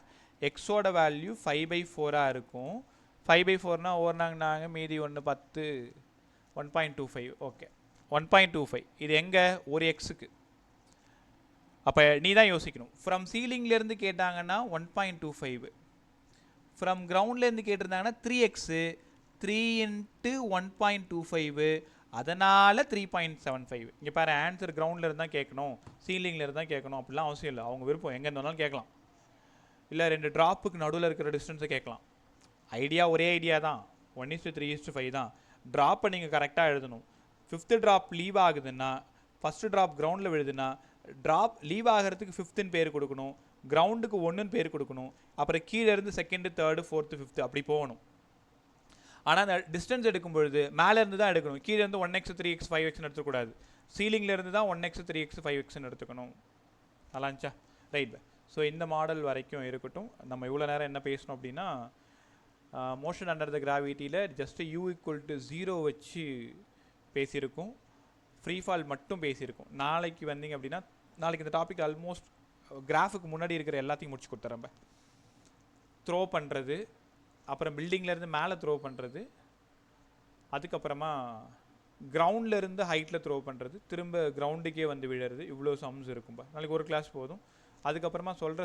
[SPEAKER 1] எக்ஸோட வேல்யூ 5/4 இருக்கும். 5/4னா ஓர்னாங்க மீதி 1 10 1.25. ஓகே 1.25 இது எங்கே? ஒரு எக்ஸுக்கு. அப்போ நீ தான் யோசிக்கணும். ஃப்ரம் சீலிங்லேருந்து கேட்டாங்கன்னா 1.25, ஃப்ரம் கிரவுண்ட்லேருந்து கேட்டிருந்தாங்கன்னா 3x, 3 × 1.25, அதனால் 3.75. இங்கே பாரு, ஆன்சர் கிரவுண்டில் இருந்தால் கேட்கணும், சீலிங்கில் இருந்தால் கேட்கணும் அப்படிலாம் அவசியம் இல்லை. அவங்க விருப்பம், எங்கே இருந்தாலும் கேட்கலாம். இல்லை 2 ட்ராப்புக்கு நடுவில் இருக்கிற டிஸ்டன்ஸை கேட்கலாம். ஐடியா ஒரே ஐடியா தான், 1:3:5 தான். ட்ராப்பை நீங்கள் கரெக்டாக எழுதணும். 5th ட்ராப் லீவ் ஆகுதுன்னா, ஃபஸ்ட்டு ட்ராப் கிரவுண்டில் விழுதுன்னா ட்ராப் லீவ் ஆகிறதுக்கு 5ன்னு பேர் கொடுக்கணும், கிரவுண்டுக்கு 1ன்னு பேர் கொடுக்கணும், அப்புறம் கீழே இருந்து 2nd 3rd 4th 5th அப்படி போகணும். ஆனால் அந்த டிஸ்டன்ஸ் எடுக்கும் பொழுது மேலே இருந்து தான் எடுக்கணும். கீழே இருந்து 1x 3x 5xன்னு எடுத்துக்கூடாது. சீலிங்கில் இருந்து தான் 1x 3x 5xன்னு எடுத்துக்கணும். நல்லா இருந்துச்சா? ரைட். ஸோ இந்த மாடல் வரைக்கும் இருக்கட்டும். நம்ம இவ்வளோ நேரம் என்ன பேசணும் அப்படின்னா, மோஷன் அண்டர் த கிராவிட்டியில் ஜஸ்ட்டு u = 0 வச்சு பேசியிருக்கோம், ஃப்ரீ ஃபால் மட்டும் பேசியிருக்கோம். நாளைக்கு வந்தீங்க அப்படின்னா, நாளைக்கு இந்த டாபிக் ஆல்மோஸ்ட் கிராஃபுக்கு முன்னாடி இருக்கிற எல்லாத்தையும் முடிச்சு கொடுத்துறேன். த்ரோ பண்ணுறது, அப்புறம் பில்டிங்லேருந்து மேலே த்ரோ பண்ணுறது, அதுக்கப்புறமா கிரவுண்ட்லேருந்து ஹைட்டில் த்ரோ பண்ணுறது, திரும்ப கிரவுண்டுக்கே வந்து விழுறது, இவ்வளோ சம்ஸ் இருக்கும்பா. நாளைக்கு ஒரு கிளாஸ் போதும். அதுக்கப்புறமா சொல்கிற